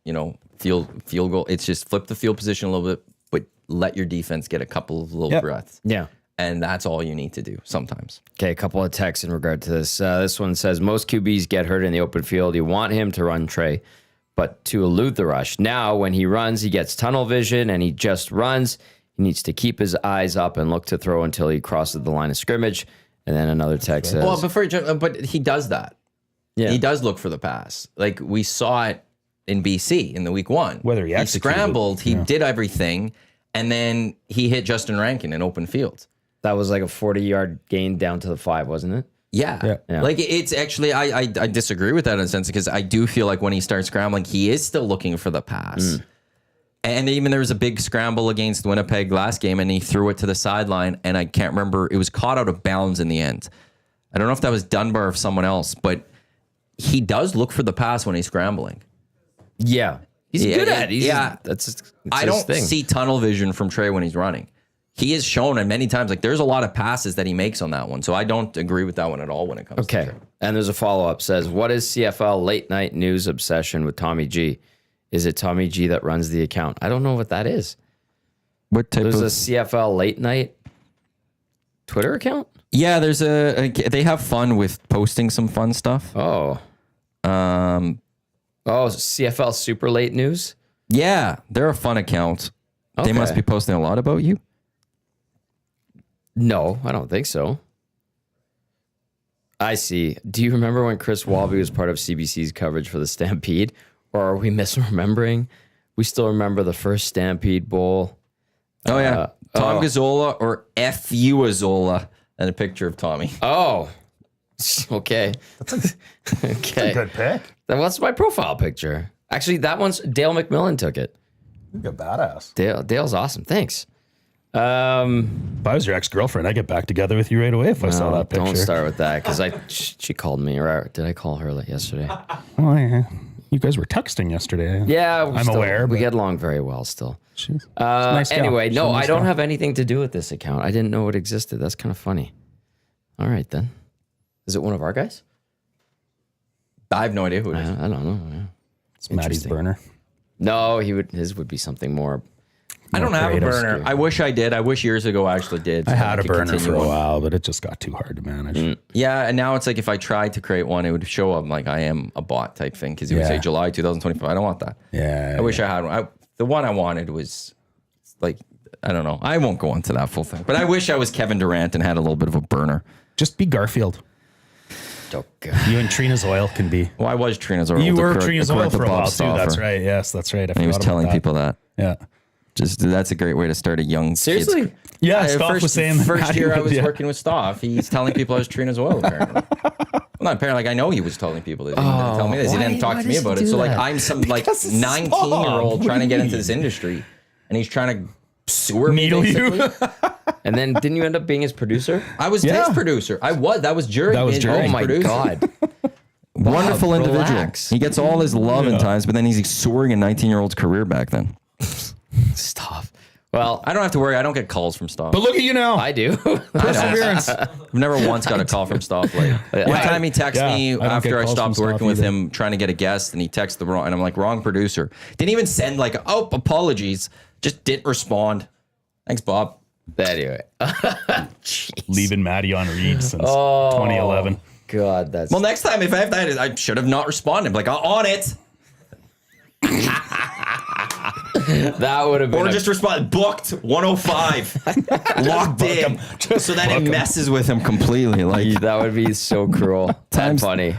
field goal. It's just flip the field position a little bit, but let your defense get a couple of little breaths. Yeah. And that's all you need to do sometimes. Okay, a couple of texts in regard to this. This one says, most QBs get hurt in the open field. You want him to run Trey, but to elude the rush. Now, when he runs, he gets tunnel vision and he just runs. He needs to keep his eyes up and look to throw until he crosses the line of scrimmage. And then another text says, Well, but he does that. Yeah. He does look for the pass. Like we saw it in BC in the week 1. Whether he executed, scrambled, he did everything, and then he hit Justin Rankin in open field. that was like a 40-yard gain down to the 5, wasn't it? Yeah. Like it's actually, I disagree with that in a sense because I do feel like when he starts scrambling, he is still looking for the pass. And even there was a big scramble against Winnipeg last game, and he threw it to the sideline, and I can't remember. It was caught out of bounds in the end. I don't know if that was Dunbar or someone else, but he does look for the pass when he's scrambling. Yeah. He's good at it. That's I don't see tunnel vision from Trey when he's running. He has shown it many times. Like there's a lot of passes that he makes on that one. So I don't agree with that one at all when it comes to Trey. And there's a follow-up says, what is CFL late night news obsession with Tommy G? Is it Tommy G that runs the account? I don't know what that is. What type There's a CFL late night Twitter account? Yeah, there's they have fun with posting some fun stuff. CFL super late news? Yeah, they're a fun account. They must be posting a lot about you. No, I don't think so. I see. Do you remember when Chris Walby was part of CBC's coverage for the Stampede? Or are we misremembering? We still remember the first Stampede Bowl. Oh, yeah. Tom Gazzola or F.U. Azola and a picture of Tommy. Oh, okay. Okay. Good pick. Then what's my profile picture? Actually, that one's Dale McMillan took it. You're a badass. Dale's awesome. Thanks. If I was your ex-girlfriend, I'd get back together with you right away if I saw that picture. Don't start with that because she called me. Or did I call her yesterday? Oh, yeah. You guys were texting yesterday. Yeah, I'm aware. We get along very well still. She's a nice gal. Anyway, She's a no, nice I don't gal. have anything to do with this account. I didn't know it existed. That's kind of funny. All right, then. Is it one of our guys? I have no idea who it is. I don't know. Yeah. It's Maddie's burner. No, his would be something more. I don't have a creative. burner. I wish I did. I wish years ago I actually did. I so had a could burner continue for a on. while, but it just got too hard to manage. Yeah, and now it's like if I tried to create one, it would show up like I am a bot type thing because it would say July 2025. I don't want that. Yeah. I wish I had one. The one I wanted was like, I don't know. I won't go into that full thing. But I wish I was Kevin Durant and had a little bit of a burner. Just be Garfield. Oh, God. You and Trina's Oil can be. Well, I was Trina's Oil. You were to Trina's correct Oil the for a Bob while too. That's Stauffer. right. Yes, that's right. I And he was forgot about telling that. people that. Yeah. Just that's a great way to start a young Seriously? kid's- Yeah, Stoff was saying that first Maddie year I would- was yeah. working with Stoff, he's telling people I was Trina's Oil apparently. Well, not apparently, like I know he was telling people this. He didn't tell me this. He didn't talk to me about it. So like I'm some like 19-year-old trying to get into this industry, and he's trying to sewer me Needle you. basically. And then didn't you end up being his producer? I was his producer. That was Jerry. That was being Jerry. his Oh, my producer. God. Wonderful individual. relax. He gets all his love in times, but then he's soaring a 19-year-old's career back then. Stop. Well, I don't have to worry. I don't get calls from Stoff. But look at you now. I do. Perseverance. I've never once got a call from Stoff. Like one time he texted me I don't after get I calls stopped from working Stoff with either. him trying to get a guest, and he texted the wrong, and I'm like, wrong producer. Didn't even send like, oh, apologies. Just didn't respond. Thanks, Bob. Anyway. Leaving Maddie on read since 2011. God, that's... Well, next time if I have that, I should have not responded. Like on it, that would have been... or just respond. Booked 105, locked in, so that it messes with him completely. Like That would be so cruel. And funny.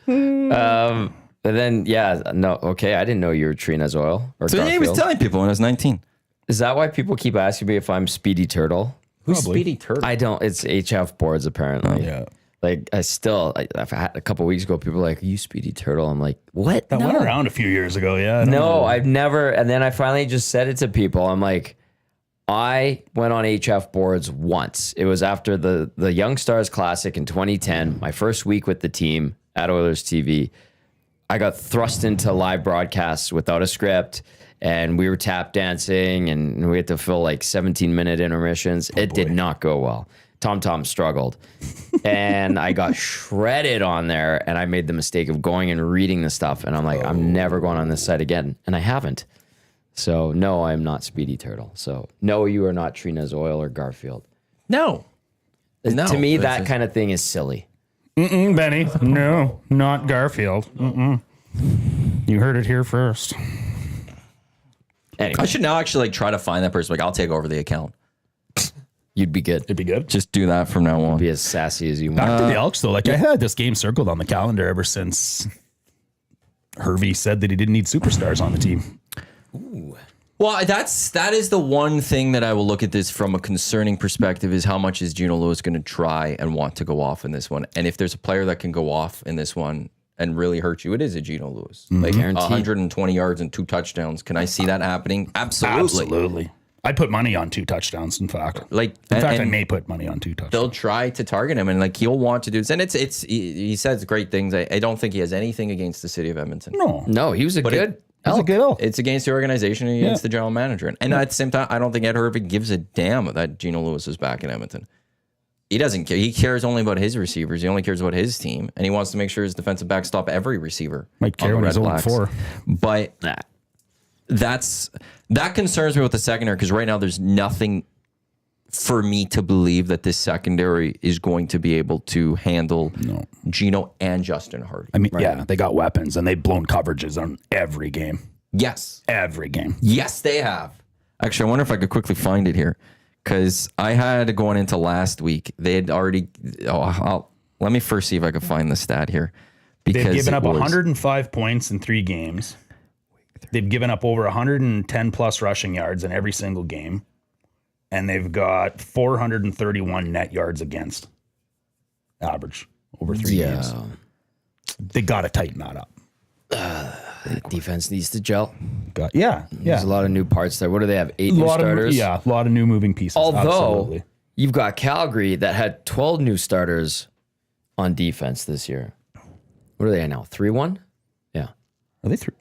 And then, okay, I didn't know you were Trina's Oil. Or so yeah, he was Garfield. telling people when I was 19. Is that why people keep asking me if I'm Speedy Turtle? Who's Probably. Speedy Turtle? I don't. It's HF boards, apparently. Yeah. Like I've had a couple weeks ago, people were like, "Are you Speedy Turtle?" I'm like, "What?" That went around a few years ago. Yeah. I don't No, know. I've never. And then I finally just said it to people. I'm like, I went on HF boards once. It was after the Young Stars Classic in 2010, my first week with the team at Oilers TV. I got thrust into live broadcasts without a script, and we were tap dancing, and we had to fill like 17-minute intermissions. It did not go well. Tom struggled, and I got shredded on there, and I made the mistake of going and reading the stuff, and I'm like, I'm never going on this site again, and I haven't. So no, I'm not Speedy Turtle. So no, you are not Trina's Oil or Garfield. No. To me, that kind of thing is silly. Benny. No, not Garfield. You heard it here first. Anyway, I should now actually like try to find that person. Like, I'll take over the account. you'd be good. It'd be good. Just do that from now on. Be as sassy as you Back want. to the Elks, though. Like, I had this game circled on the calendar ever since Hervey said that he didn't need superstars on the team. Well, that is the one thing that I will look at this from a concerning perspective is how much is Gino Lewis going to try and want to go off in this one. And if there's a player that can go off in this one and really hurt you, it is a Gino Lewis. Like Guaranteed. 120 yards and 2 touchdowns. Can I see that happening? Absolutely. Absolutely. I'd put money on 2 touchdowns, in fact. Like, I may put money on 2 touchdowns. they'll try to target him, and like he'll want to do this. And he says great things. I don't think he has anything against the city of Edmonton. No, he was a good. It's a good Elk. It's against the organization and against the general manager. And at the same time, I don't think Ed Hervey gives a damn that Gino Lewis is back in Edmonton. He doesn't care. He cares only about his receivers. He only cares about his team. And he wants to make sure his defensive backs stop every receiver. Might care on when the he's Red 0-4. Blacks. But that concerns me with the secondary because right now there's nothing for me to believe that this secondary is going to be able to handle Gino and Justin Hardy. I mean, yeah, they got weapons, and they've blown coverages on every game. Yes. Every game. Yes, they have. Actually, I wonder if I could quickly find it here because I had going into last week. They had already. Let me first see if I can find the stat here. Because They've given up 105 points in 3 games. They've given up over 110 plus rushing yards in every single game. And they've got 431 net yards against average over 3 games. They got to tighten that up. Defense needs to gel. There's a lot of new parts there. What do they have? 8 new starters? A lot of new moving pieces. Although Absolutely. you've got Calgary that had 12 new starters on defense this year. What are they at now? 3-1? Yeah. Are they 3?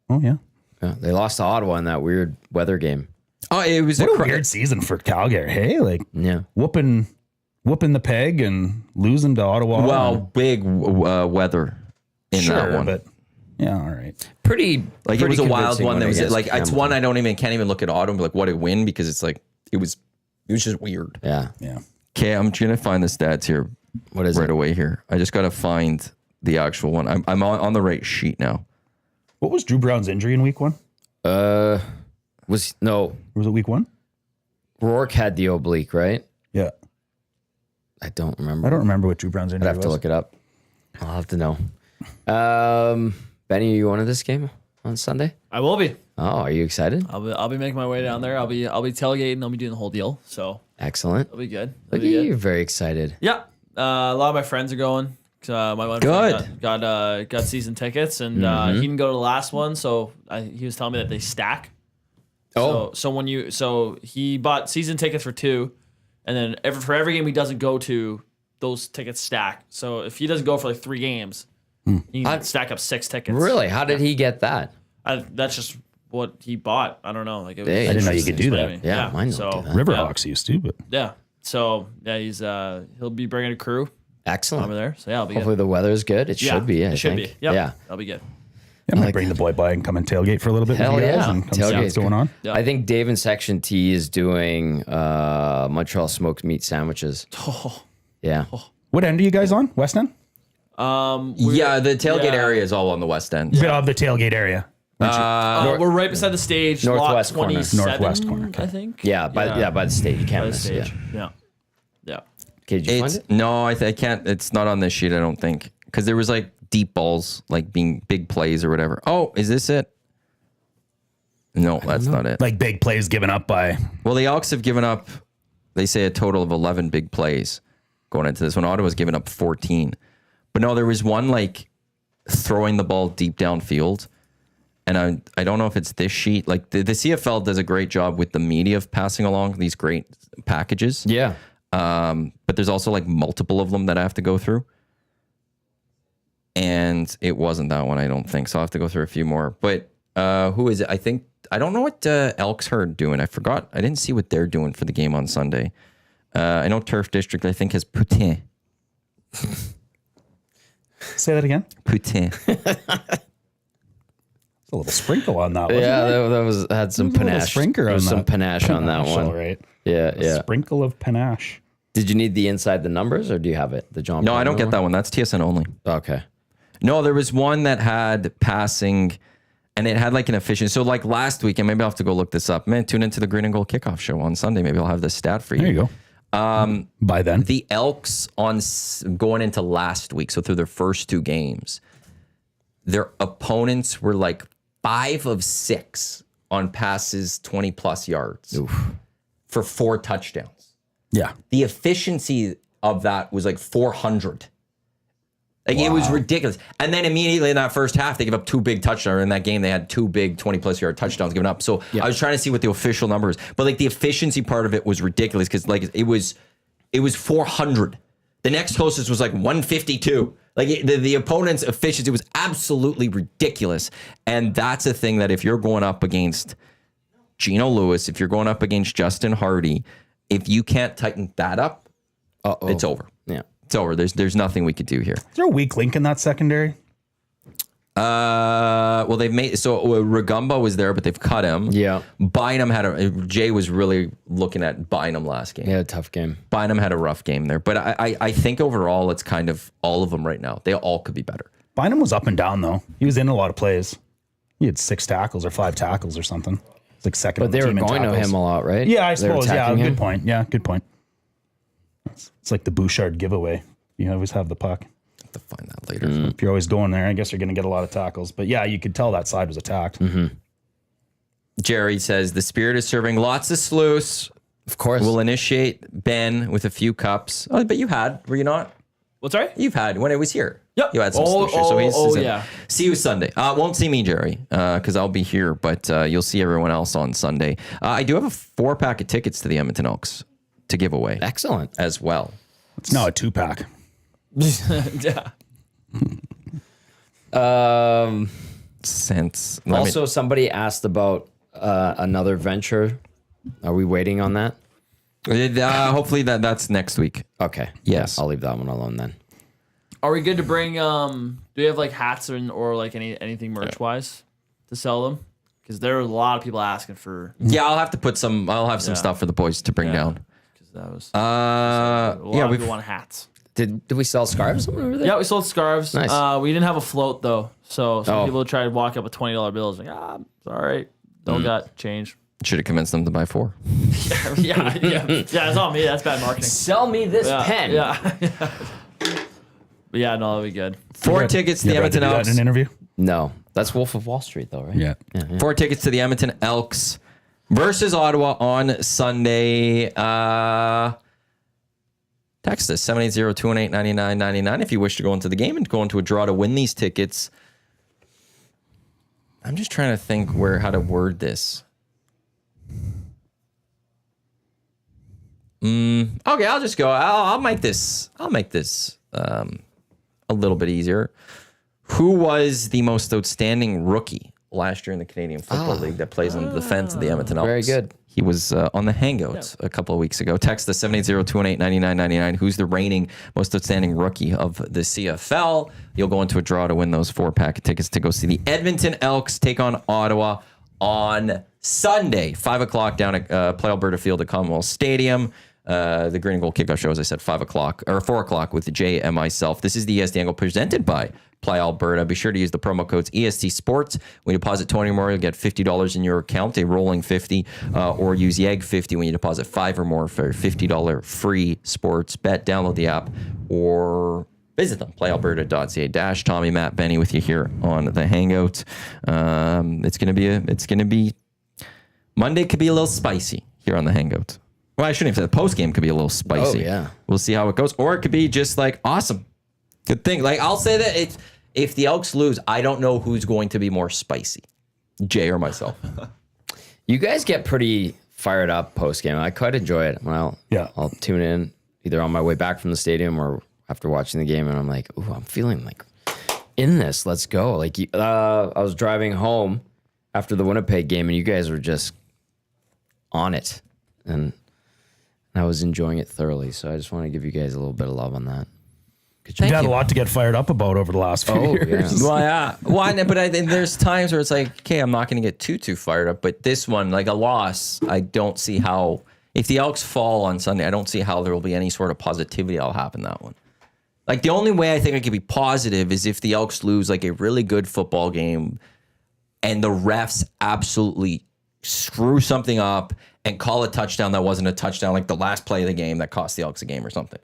Oh, yeah. They lost to Ottawa in that weird weather game. Oh, it was What a weird season for Calgary. Hey, like whooping the peg and losing to Ottawa. Well, big weather in that one. But yeah, all right. Like it was a wild convincing one. That was against like it's Hamilton. one I can't even look at Ottawa and be like what a win because it's like it was just weird. Yeah. Okay, I'm trying to find the stats here. What is right it? away here? I just got to find the actual one. I'm on the right sheet now. What was Drew Brown's injury in week 1? Was it week 1? Rourke had the oblique, right? Yeah. I don't remember. I don't remember what Drew Brown's injury I'd have to look it up. I'll have to know. Benny, are you going to this game on Sunday? I will be. Oh, are you excited? I'll be making my way down there. I'll be tailgating. I'll be doing the whole deal. So Excellent. it'll be good. Look at you. You're very excited. Yeah. A lot of my friends are going. My one friend got season tickets, and he didn't go to the last one. So he was telling me that they stack. Oh. So he bought season tickets for 2, and then for every game he doesn't go to, those tickets stack. So if he doesn't go for like 3 games, he can stack up 6 tickets. Really? How did he get that? That's just what he bought. I don't know. Like it was, I didn't know you could do that. Yeah, mine don't do that. Riverhawks used to, but Yeah. So yeah, he'll be bringing a crew Excellent. over there. So yeah, I'll be Hopefully the weather is good. It should be. It should be. Yep. Yeah. That'll be good. I might bring the boy by and come and tailgate for a little bit Hell with you guys yeah. and come see what's Tailgate's going on. Yeah. I think Dave in Section T is doing Montreal smoked meat sandwiches. Yeah. What end are you guys on? West end? Yeah, the tailgate area is all on the west end. Bit of the tailgate area. We're right beside the stage, Northwest lot corner. 27, Northwest corner, okay. I think. Yeah, by the stage. You can't By the miss stage. it. Yeah. Okay, did you find It's it? no, I can't. It's not on this sheet. I don't think because there was like deep balls, like being big plays or whatever. Oh, is this it? No, that's not it. Like big plays given up by. Well, the Elks have given up. They say a total of 11 big plays going into this one. Ottawa's given up 14. But no, there was one like throwing the ball deep downfield. And I don't know if it's this sheet. Like the CFL does a great job with the media of passing along these great packages. Yeah. But there's also like multiple of them that I have to go through. And it wasn't that one, I don't think. So I'll have to go through a few more. But who is it? I don't know what Elks are doing. I forgot. I didn't see what they're doing for the game on Sunday. I know Turf District, I think, has Poutin. Say that again. Poutin. A little sprinkle on that one. Yeah, that had some panache. There was some panache on that one. All right. Yeah. Sprinkle of panache. Did you need the inside the numbers or do you have it? The John? No, I don't Palmer get one? that one. That's TSN only. Okay. No, there was one that had passing and it had like an efficiency. So like last week, and maybe I'll have to go look this up. Man, tune into the Green and Gold Kickoff Show on Sunday. Maybe I'll have this stat for you. There you go. By then. The Elks going into last week, so through their first 2 games, their opponents were like 5 of 6 on passes 20 plus yards for 4 touchdowns. Yeah. The efficiency of that was like 400. Like it was ridiculous. And then immediately in that first half, they give up 2 big touchdowns. In that game, they had 2 big 20 plus yard touchdowns given up. So I was trying to see what the official number is, but like the efficiency part of it was ridiculous because like it was 400. The next closest was like 152. Like the opponent's efficiency was absolutely ridiculous. And that's a thing that if you're going up against Geno Lewis, if you're going up against Justin Hardy, if you can't tighten that up, it's over. Yeah. It's over. There's nothing we could do here. Is there a weak link in that secondary? Well, they've made Rugamba was there, but they've cut him. Yeah. Bynum Jay was really looking at Bynum last game. Yeah, tough game. Bynum had a rough game there, but I think overall it's kind of all of them right now. They all could be better. Bynum was up and down though. He was in a lot of plays. He had 6 tackles or 5 tackles or something. It's like second. But they were going to him a lot, right? Yeah, I They were suppose. Yeah, attacking him? good point. Yeah, good point. It's like the Bouchard giveaway. You always have the puck. Have to find that later. If you're always going there, I guess you're going to get a lot of tackles. But yeah, you could tell that side was attacked. Jerry says the Spirit is serving lots of sluice. Of course. We'll initiate Ben with a few cups. Oh, but you had, were you not? What's right? You've had when it was here. Yep. You had some Oh, sluice. So he's in. yeah. See you Sunday. Won't see me, Jerry, because I'll be here, but you'll see everyone else on Sunday. I do have a 4-pack of tickets to the Edmonton Elks to give away Excellent. as well. It's now a 2-pack. Yeah. Since Also, somebody asked about another venture. Are we waiting on that? hopefully that's next week. Okay. Yes. I'll leave that one alone then. Are we good to bring? Do we have like hats or like anything merch wise to sell them? Because there are a lot of people asking for. Yeah, I'll have to put some. I'll have some stuff for the boys to bring down. Because that was. Yeah, a lot of we people want hats. Did we sell scarves over there? Yeah, we sold scarves. Nice. We didn't have a float though, so some Oh. people tried to walk up with $20 bills. Like, it's all right. Don't got change. Should have convinced them to buy 4. yeah. It's on me. That's bad marketing. Sell me this pen. Yeah. But yeah, no, that'll be good. 4 tickets to the You ever had to Edmonton do that Elks. in an interview? No, that's Wolf of Wall Street though, right? Yeah. 4 tickets to the Edmonton Elks versus Ottawa on Sunday. Text us 780-218-9999 if you wish to go into the game and go into a draw to win these tickets. I'm just trying to think how to word this. Okay, I'll just go. I'll make this. A little bit easier. Who was the most outstanding rookie last year in the Canadian Football League that plays on the defense of the Edmonton Elks? Very good. He was on the Hangout a couple of weeks ago. Text us 780-218-9999. Who's the reigning most outstanding rookie of the CFL? You'll go into a draw to win those 4-pack of tickets to go see the Edmonton Elks take on Ottawa on Sunday, 5 o'clock down at Play Alberta Field at Commonwealth Stadium. The Green and Gold Kickoff Show, as I said, 5 o'clock or 4 o'clock with Jay and myself. This is the EST Angle presented by Play Alberta. Be sure to use the promo codes EST Sports. When you deposit 20 or more, you'll get $50 in your account, a rolling 50, or use YEG 50 when you deposit 5 or more for a $50 free sports bet. Download the app or visit them, playalberta.ca. Dash, Tommy, Matt, Benny with you here on the Hangout. It's gonna be Monday could be a little spicy here on the Hangout. Well, I shouldn't have said the post game could be a little spicy. Oh, yeah. We'll see how it goes. Or it could be just like awesome. Good thing. Like I'll say that if the Elks lose, I don't know who's going to be more spicy, Jay or myself. You guys get pretty fired up post game. I quite enjoy it. Well, Yeah. I'll tune in either on my way back from the stadium or after watching the game, and I'm like, ooh, I'm feeling like in this. Let's go. Like I was driving home after the Winnipeg game, and you guys were just on it, and I was enjoying it thoroughly. So I just want to give you guys a little bit of love on that. You've had a lot to get fired up about over the last few years. Well, yeah. Well, but there's times where it's like, okay, I'm not going to get too fired up. But this one, like a loss, I don't see how. If the Elks fall on Sunday, I don't see how there will be any sort of positivity that'll happen that one. Like the only way I think it could be positive is if the Elks lose like a really good football game, and the refs absolutely screw something up and call a touchdown that wasn't a touchdown, like the last play of the game that cost the Elks a game or something.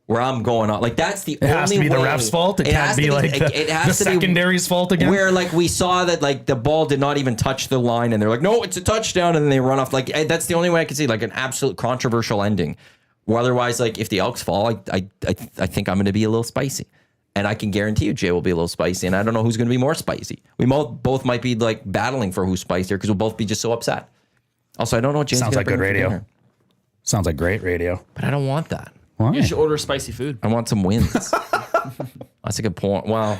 Where I'm going on, like that's the only way. It has to be the ref's fault. It can't be like the secondary's fault again. Where like we saw that like the ball did not even touch the line, and they're like, no, it's a touchdown, and then they run off. Like that's the only way I can see like an absolute controversial ending. Or otherwise, like if the Elks fall, I think I'm going to be a little spicy, and I can guarantee you Jay will be a little spicy, and I don't know who's going to be more spicy. We both might be like battling for who's spicier because we'll both be just so upset. Also, I don't know what Jay's Sounds gonna like good bring for radio. dinner, Sounds like great radio. but I don't want that. Why? You should order spicy food. I want some wins. That's a good point. Well,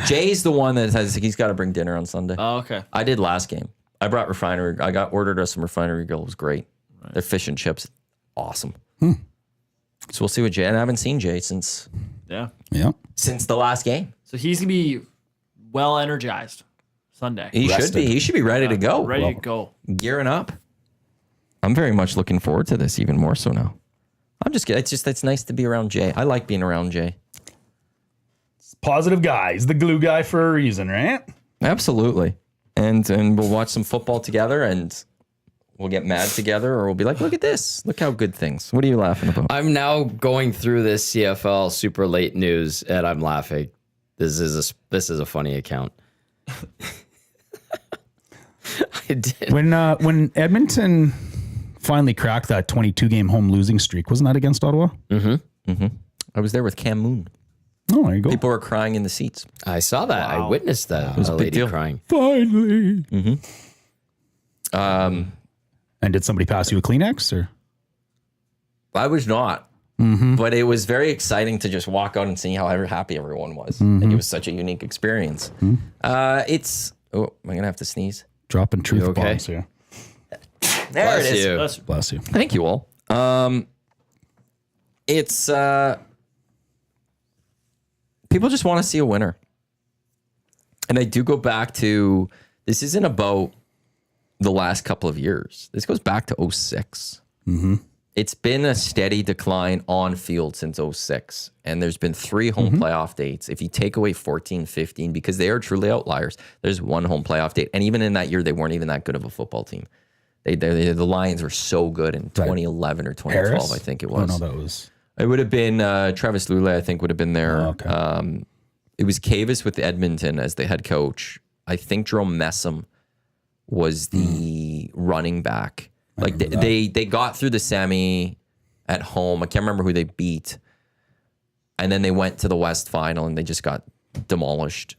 Jay's the one that he's got to bring dinner on Sunday. Oh, okay. I did last game. I brought refinery. I ordered us some refinery grill. It was great. Their fish and chips, awesome. So we'll see what Jay. And I haven't seen Jay since Yeah. the last game. So he's gonna be well energized Sunday. He should be. He should be ready to go. Ready to go. Gearing up. I'm very much looking forward to this, even more so now. I'm just kidding. It's nice to be around Jay. I like being around Jay. Positive guy. He's the glue guy for a reason, right? Absolutely. And we'll watch some football together, and we'll get mad together, or we'll be like, look at this. Look how good things. What are you laughing about? I'm now going through this CFL super late news, and I'm laughing. This is a funny account. I did. When Edmonton finally cracked that 22-game home losing streak, wasn't that against Ottawa? I was there with Cam Moon. Oh, there you go. People were crying in the seats. I saw that. I witnessed that. was a a big lady deal. crying. Finally. And did somebody pass you a Kleenex or? I was not. But it was very exciting to just walk out and see how happy everyone was. Like it was such a unique experience. Am I going to have to sneeze? Dropping truth okay? bombs here. There Bless it is. you. That's Bless you. Thank you all. It's people just want to see a winner. And I do go back to, this isn't about the last couple of years. This goes back to 06. It's been a steady decline on field since 06. And there's been 3 home playoff dates. If you take away 14, 15, because they are truly outliers, there's 1 home playoff date. And even in that year, they weren't even that good of a football team. The Lions were so good in 2011 or 2012, Harris? I think it was. Oh, no, that was. It would have been Travis Lule, I think, would have been there. Oh, okay. It was Cavis with Edmonton as the head coach. I think Jerome Messam was the running back. Like they got through the semi at home. I can't remember who they beat. And then they went to the West Final and they just got demolished.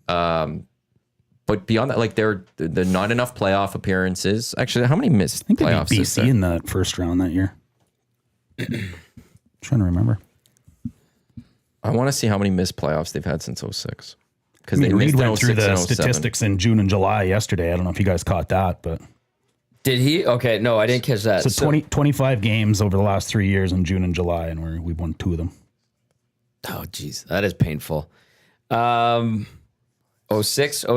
But beyond that, like they're not enough playoff appearances. Actually, how many missed I think they beat playoffs is BC there? in that first round that year. Trying to remember. I want to see how many missed playoffs they've had since 06. Because they Reed missed in went through 06 the and 07. statistics in June and July yesterday. I don't know if you guys caught that, but Did he? Okay, no, I didn't catch that. so 25 games over the last 3 years in June and July, and we've won 2 of them. Oh, geez, that is painful. 06,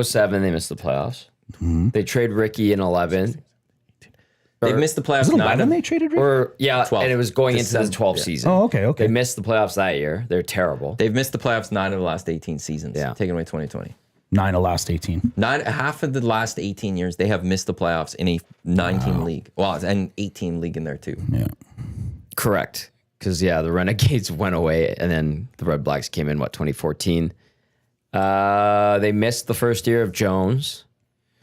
07, they missed the playoffs. They trade Ricky in 11. They've missed the playoffs Was it 9 11 they traded Rick? Or, yeah, 12. and it was going into December, the 12th yeah. season. Oh, okay. They missed the playoffs that year. They're terrible. They've missed the playoffs 9 of the last 18 seasons. Yeah. Taking away 2020. 9 of last 18. Half of the last 18 years, they have missed the playoffs in a 19 league. Well, and 18 league in there too. Yeah. Correct. Because, yeah, the Renegades went away, and then the Red Blacks came in, 2014? They missed the first year of Jones.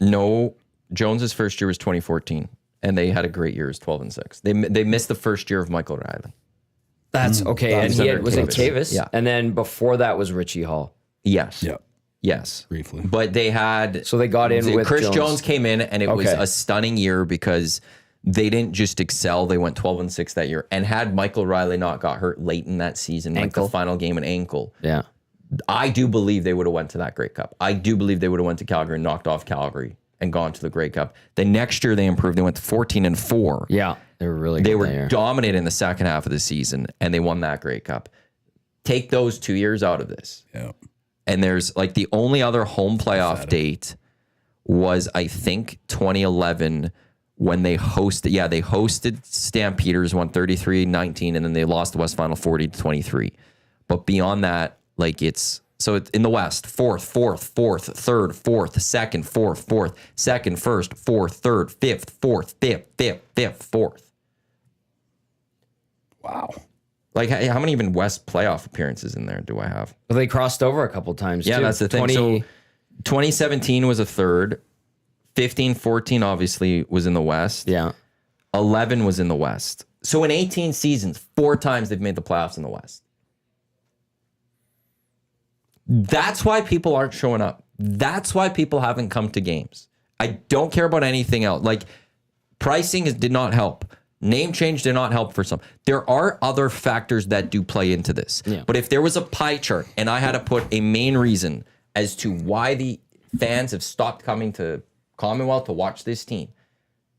No, Jones's first year was 2014. and they had a great year as 12-6. They missed the first year of Michael Riley. That's okay. And he was it Kavis? Yeah. And then before that was Richie Hall. Yes. Yep. Yes. Briefly. But they had. So they got in with Chris Jones came in, and it was Okay. a stunning year because they didn't just excel. They went 12-6 that year. And had Michael Riley not got hurt late in that season, like the final game, an ankle, Yeah. I do believe they would have went to that Grey Cup. I do believe they would have went to Calgary and knocked off Calgary and gone to the Grey Cup. The next year they improved. They went to 14-4. Yeah. They were really good. They were that year. dominant in the second half of the season, and they won that Grey Cup. Take those 2 years out of this. Yeah. And there's like the only other home playoff date was, I think, 2011 when they hosted. Yeah, they hosted Stampeders, won 33-19, and then they lost the West Final 40-23. But beyond that, like it's in the West, fourth, third, fourth, second, fourth, second, first, fourth, third, fifth, fourth, fifth, fourth. Wow. Like how many even West playoff appearances in there do I have? But they crossed over a couple times. Yeah, too. that's the thing. So 2017 was a third. 15-14 obviously was in the West. Yeah. 11 was in the West. So in 18 seasons, 4 times they've made the playoffs in the West. That's why people aren't showing up. That's why people haven't come to games. I don't care about anything else. Like pricing did not help. Name change did not help for some. There are other factors that do play into this. Yeah. But if there was a pie chart and I had to put a main reason as to why the fans have stopped coming to Commonwealth to watch this team,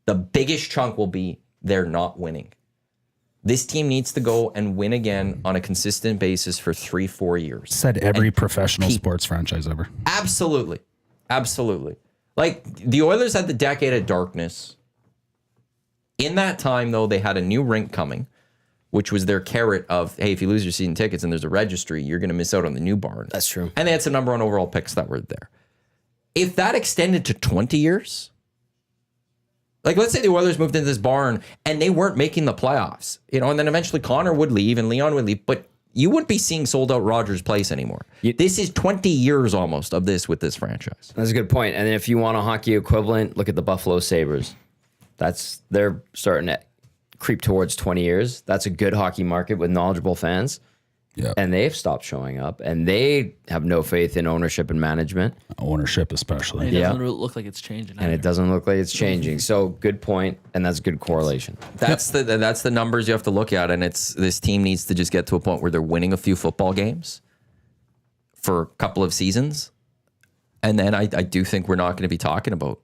the biggest chunk will be they're not winning. This team needs to go and win again on a consistent basis for 3-4 years. Said every professional sports franchise ever. Absolutely. Absolutely. Like the Oilers had the decade of darkness. In that time, though, they had a new rink coming, which was their carrot of, hey, if you lose your season tickets and there's a registry, you're going to miss out on the new barn. That's true. And they had some number 1 overall picks that were there. If that extended to 20 years, like let's say the Oilers moved into this barn and they weren't making the playoffs, and then eventually Connor would leave and Leon would leave, but you wouldn't be seeing sold out Rogers Place anymore. This is 20 years almost of this with this franchise. That's a good point. And if you want a hockey equivalent, look at the Buffalo Sabres. They're starting to creep towards 20 years. That's a good hockey market with knowledgeable fans. Yeah. And they've stopped showing up, and they have no faith in ownership and management. Ownership, especially. It Yeah. doesn't really look like it's changing. And it doesn't look like it's changing. So good point, and that's good correlation. That's the numbers you have to look at, and it's this team needs to just get to a point where they're winning a few football games for a couple of seasons, and then I do think we're not going to be talking about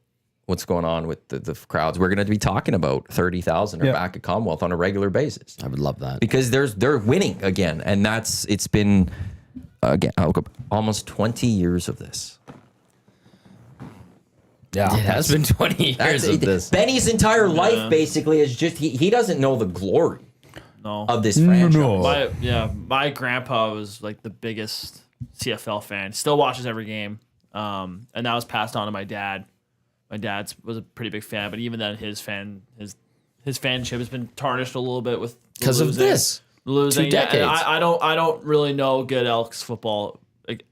what's going on with the crowds. We're going to be talking about 30,000 or back at Commonwealth on a regular basis. I would love that. Because they're winning again, and it's been again almost 20 years of this. Yeah. It has been 20 years of this. Benny's entire life basically is just he doesn't know the glory No. of this franchise. No. My grandpa was like the biggest CFL fan. Still watches every game. And that was passed on to my dad. My dad was a pretty big fan, but even then, his fanship has been tarnished a little bit with Because of losing. this. Losing. 2 decades. And I don't really know good Elks football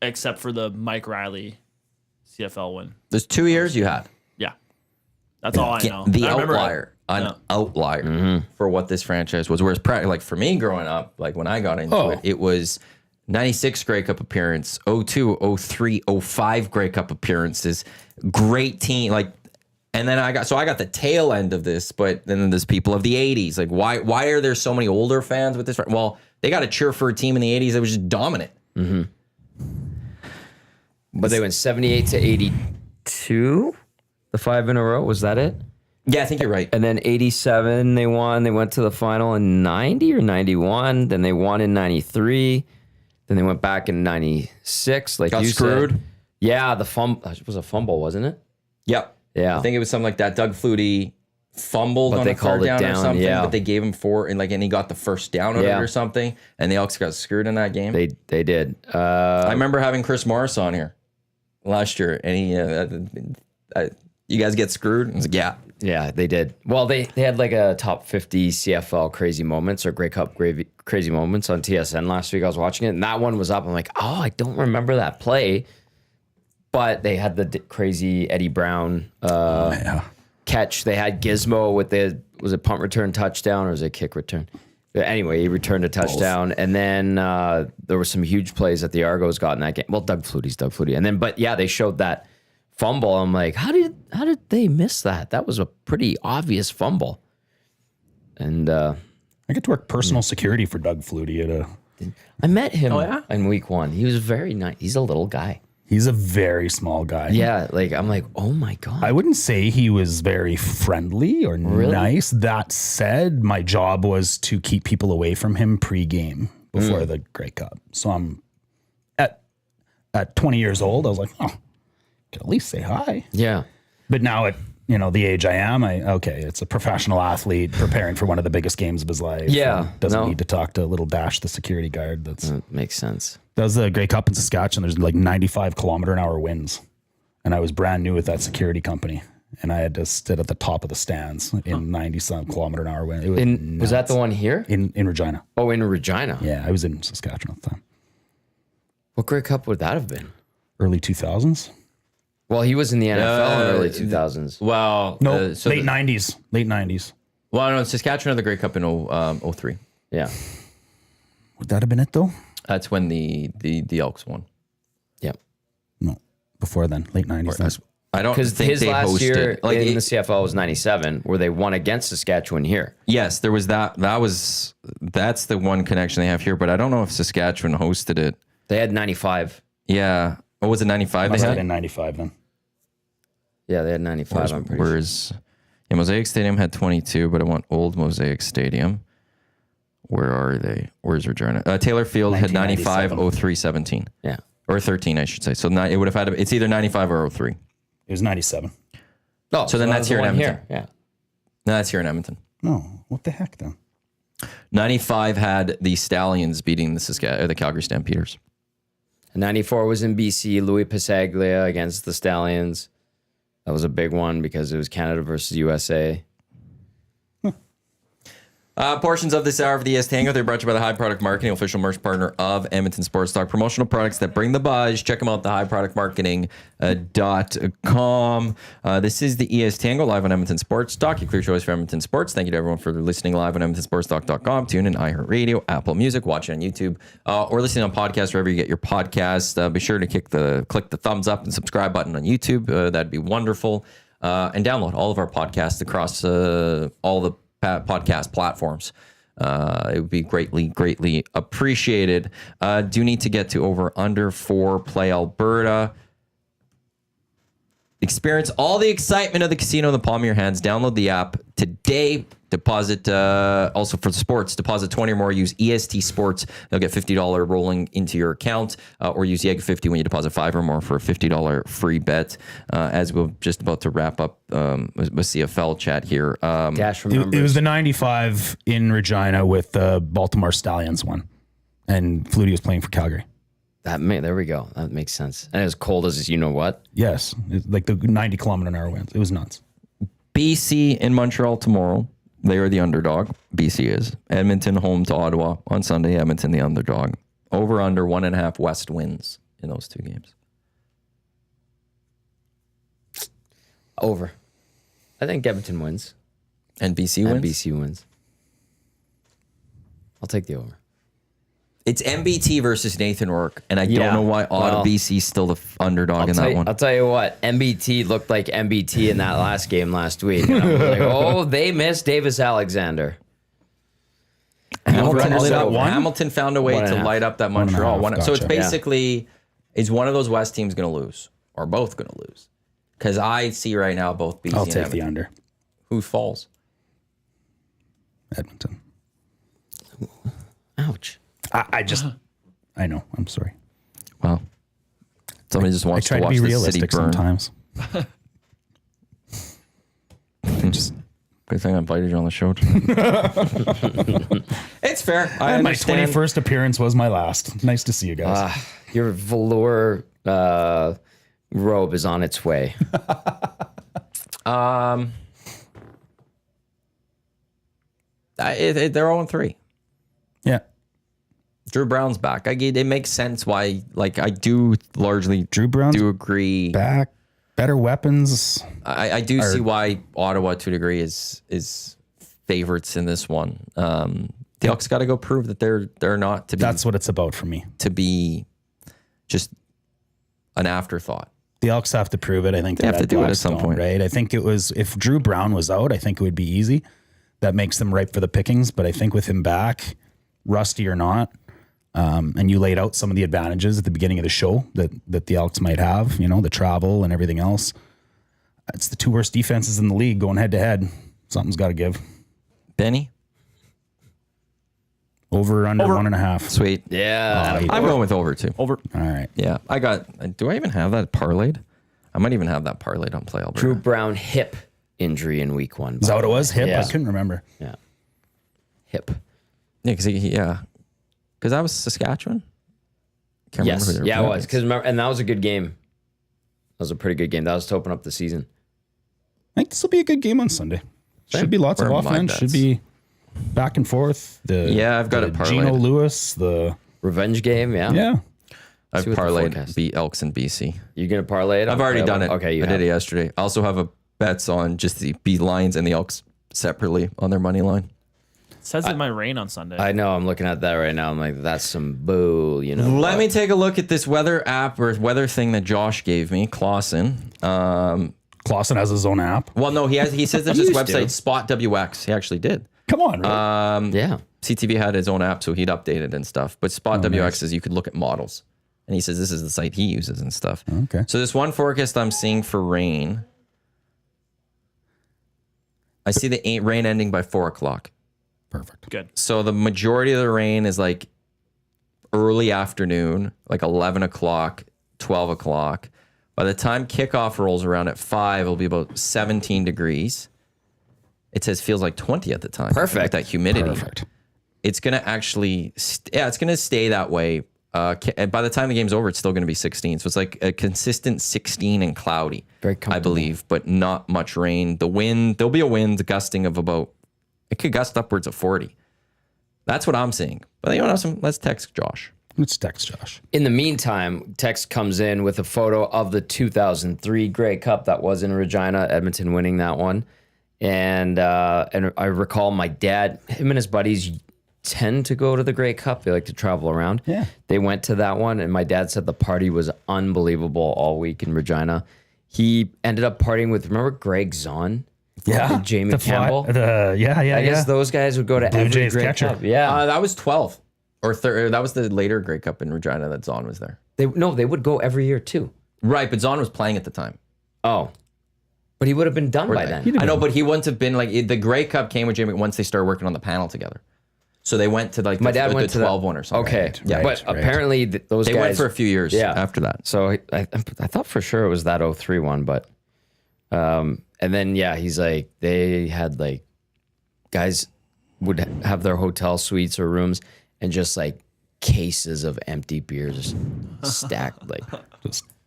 except for the Mike Riley CFL win. There's 2 years you had. Yeah, that's all I know. The I remember outlier, it. an outlier for what this franchise was. Whereas, like for me growing up, like when I got into it, it was 96 Grey Cup appearance, 02, 03, 05 Grey Cup appearances, great team. Like, and then I got the tail end of this, but then there's people of the 80s. Like, why are there so many older fans with this? Well, they got to cheer for a team in the 80s that was just dominant. Mm-hmm. But they went 78 to 82, the 5 in a row. Was that it? Yeah, I think you're right. And then 87, they won. They went to the final in 90 or 91. Then they won in 93. Then they went back in 96. Like Got you screwed. said. Yeah, the fumble. It was a fumble, wasn't it? Yep. Yeah. I think it was something like that. Doug Flutie fumbled But on they a third called it down or down, something, yeah. but they gave him 4 and he got the first down on it Yeah. or something, and the Elks got screwed in that game. They did. I remember having Chris Morris on here last year, and he, you guys get screwed? And I was like, yeah. Yeah, they did. Well, they had like a top 50 CFL crazy moments or Grey Cup crazy moments on TSN last week. I was watching it, and that one was up. I'm like, oh, I don't remember that play. But they had the crazy Eddie Brown catch. They had Gizmo with was it punt return touchdown or was it kick return? But anyway, he returned a touchdown. And then there were some huge plays that the Argos got in that game. Well, Doug Flutie. And then, but yeah, they showed that fumble. I'm like, how did they miss that? That was a pretty obvious fumble. And I get to work personal security for Doug Flutie I met him in week 1. He was very nice. He's a little guy. He's a very small guy. Yeah, like I'm like, oh my God. I wouldn't say he was very friendly or nice. That said, my job was to keep people away from him pre-game before the Grey Cup. So I'm at 20 years old, I was like, oh, could at least say hi. Yeah. But now at the age I am, it's a professional athlete preparing for one of the biggest games of his life. Yeah. Doesn't need to talk to little Dash, the security guard. That makes sense. That was the Grey Cup in Saskatchewan. There's like 95 kilometer an hour winds. And I was brand new with that security company. And I had to sit at the top of the stands in 90-some kilometer an hour wind. It was was that the one here? In Regina. Oh, in Regina. Yeah, I was in Saskatchewan at the time. What Grey Cup would that have been? Early 2000s? Well, he was in the NFL in early 2000s. Well, No, late 90s. Late 90s. Well, no, Saskatchewan had the Grey Cup in 03. Yeah. Would that have been it though? That's when the Elks won. Yep. No, before then. Late 90s. Then. I don't Because think his they last hosted. year in the CFL was 97, where they won against Saskatchewan here. Yes, there was that. That's the one connection they have here, but I don't know if Saskatchewan hosted it. They had 95. Yeah. What was it, 95 Must they have had? been 95 then. Yeah, they had 95, I'm pretty sure. Mosaic Stadium had 22, but I want old Mosaic Stadium. Where are they? Where's Regina? Taylor Field had 95, 03, 17. Yeah. Or 13, I should say. So it would have had, it's either 95 or 03. It was 97. Oh, So then that that's was here the in one Edmonton. Yeah. No, that's here in Edmonton. No, what the heck then? 95 had the Stallions beating the Calgary Stampeders. 94 was in BC. Louis Pasaglia against the Stallions. That was a big one because it was Canada versus USA. Portions of this hour of the EST Hangout, they're brought to you by the High Product Marketing, official merch partner of Edmonton Sports Talk. Promotional products that bring the buzz. Check them out, thehighproductmarketing.com. This is the EST Hangout live on Edmonton Sports Talk, your clear choice for Edmonton Sports. Thank you to everyone for listening live on EdmontonSportsTalk.com. Tune in iHeartRadio, Apple Music, watch it on YouTube, or listening on podcast wherever you get your podcast. Be sure to click the thumbs up and subscribe button on YouTube. That'd be wonderful. And download all of our podcasts across all the podcast platforms. It would be greatly appreciated. Do need to get to over under 4 Play Alberta. Experience all the excitement of the casino in the palm of your hands. Download the app today. Deposit, also for sports, deposit 20 or more, use EST Sports. They'll get $50 rolling into your account, or use YEG50 when you deposit 5 or more for a $50 free bet. As we're just about to wrap up with CFL chat here. Dash remembers. It was the 95 in Regina with the Baltimore Stallions one. And Flutie was playing for Calgary. There we go. That makes sense. And as cold as you know what? Yes. Like the 90 kilometer an hour winds. It was nuts. BC in Montreal tomorrow. They are the underdog. BC is. Edmonton home to Ottawa on Sunday. Edmonton the underdog. Over under 1.5 West wins in those 2 games. Over. I think Edmonton wins. And BC wins? And BC wins. I'll take the over. It's MBT versus Nathan Rourke, and I don't know why BC's still the underdog in that one. I'll tell you what, MBT looked like MBT in that last game last week. And I was like, oh, they missed Davis Alexander. Hamilton found a way to 1.5. light up that Montreal one. So it's Gotcha. basically, is one of those West teams going to lose, or both going to lose? Because I see right now both BC I'll and take Edmonton. the under. Who falls? Edmonton. Ouch. I I know. I'm sorry. Well, somebody just I wants try to to watch be the city realistic burn. sometimes. Just Good thing I invited you on the show. It's fair. I and my understand. 21st appearance was my last. Nice to see you guys. Your velour robe is on its way. They're 0-3. Yeah. Drew Brown's back. It makes sense why. Like I do largely Drew Brown's do agree. back. better weapons. I do see why Ottawa to a degree is favorites in this one. The Elks got to go prove that they're not to be. That's what it's about for me. To be just an afterthought. The Elks have to prove it. I think they have to do it at some point, right? I think it was if Drew Brown was out, I think it would be easy. That makes them ripe for the pickings. But I think with him back, rusty or not, and you laid out some of the advantages at the beginning of the show that the Elks might have, the travel and everything else. It's the two worst defenses in the league going head to head. Something's got to give. Benny? Over or under 1.5. Sweet. Yeah. I'm going with over too. Over. All right. Yeah. Do I even have that parlayed? I might even have that parlayed on Play Alberta. Drew Brown hip injury in week 1. Is that what it was? Hip? Yeah. I couldn't remember. Yeah. Hip. Yeah, because that was Saskatchewan. Can't remember who they were Yeah, it playing was. And that was a good game. That was a pretty good game. That was to open up the season. I think this will be a good game on Sunday. Should be lots of Where are my offense. bets? Should be back and forth. I've got it parlayed. Geno Lewis. Revenge game, yeah. Yeah. I've See what the parlayed forecast- beat Elks and BC. You going to parlay it? I've already done it. Okay, I did it yesterday. I also have a bets on just the B Lions and the Elks separately on their money line. It says it might rain on Sunday. I know. I'm looking at that right now. I'm like, that's some boo, Let me take a look at this weather app or weather thing that Josh gave me, Clausen. Clausen has his own app. Well, no, he says there's this used website, to. Spot WX. He actually did. Come on, right? yeah. CTV had his own app, so he'd update it and stuff. But Spot WX is you could look at models. And he says this is the site he uses and stuff. Okay. So this one forecast I'm seeing for rain, I see the rain ending by 4 o'clock. Perfect. Good. So the majority of the rain is like early afternoon, like 11 o'clock, 12 o'clock. By the time kickoff rolls around at 5, it'll be about 17 degrees. It says feels like 20 at the time. Perfect. With that humidity. Perfect. It's going to actually, it's going to stay that way. And by the time the game's over, it's still going to be 16. So it's like a consistent 16 and cloudy, Very I comfortable. believe, but not much rain. The wind, there'll be a wind gusting of about, it could gust upwards of 40. That's what I'm seeing. But you know what? Let's text Josh. Let's text Josh. In the meantime, text comes in with a photo of the 2003 Grey Cup that was in Regina, Edmonton winning that one. And I recall my dad, him and his buddies tend to go to the Grey Cup. They like to travel around. Yeah. They went to that one, and my dad said the party was unbelievable all week in Regina. He ended up partying with, remember Greg Zahn? Yeah. Jamie Campbell? I guess those guys would go to Blue every Jays Grey catcher. Cup. Yeah. That was 12 or that was the later Grey Cup in Regina that Zahn was there. They would go every year too. Right, but Zahn was playing at the time. Oh. But he would have been done by then. I know, but he wouldn't have been like the Grey Cup came with Jamie once they started working on the panel together. So they went to like My dad the went to 12 that one or something. Okay, Yeah. but apparently those They guys went for a few years after that. So I thought for sure it was that 03 one, but and then he's like they had like guys would have their hotel suites or rooms and just like cases of empty beers stacked like.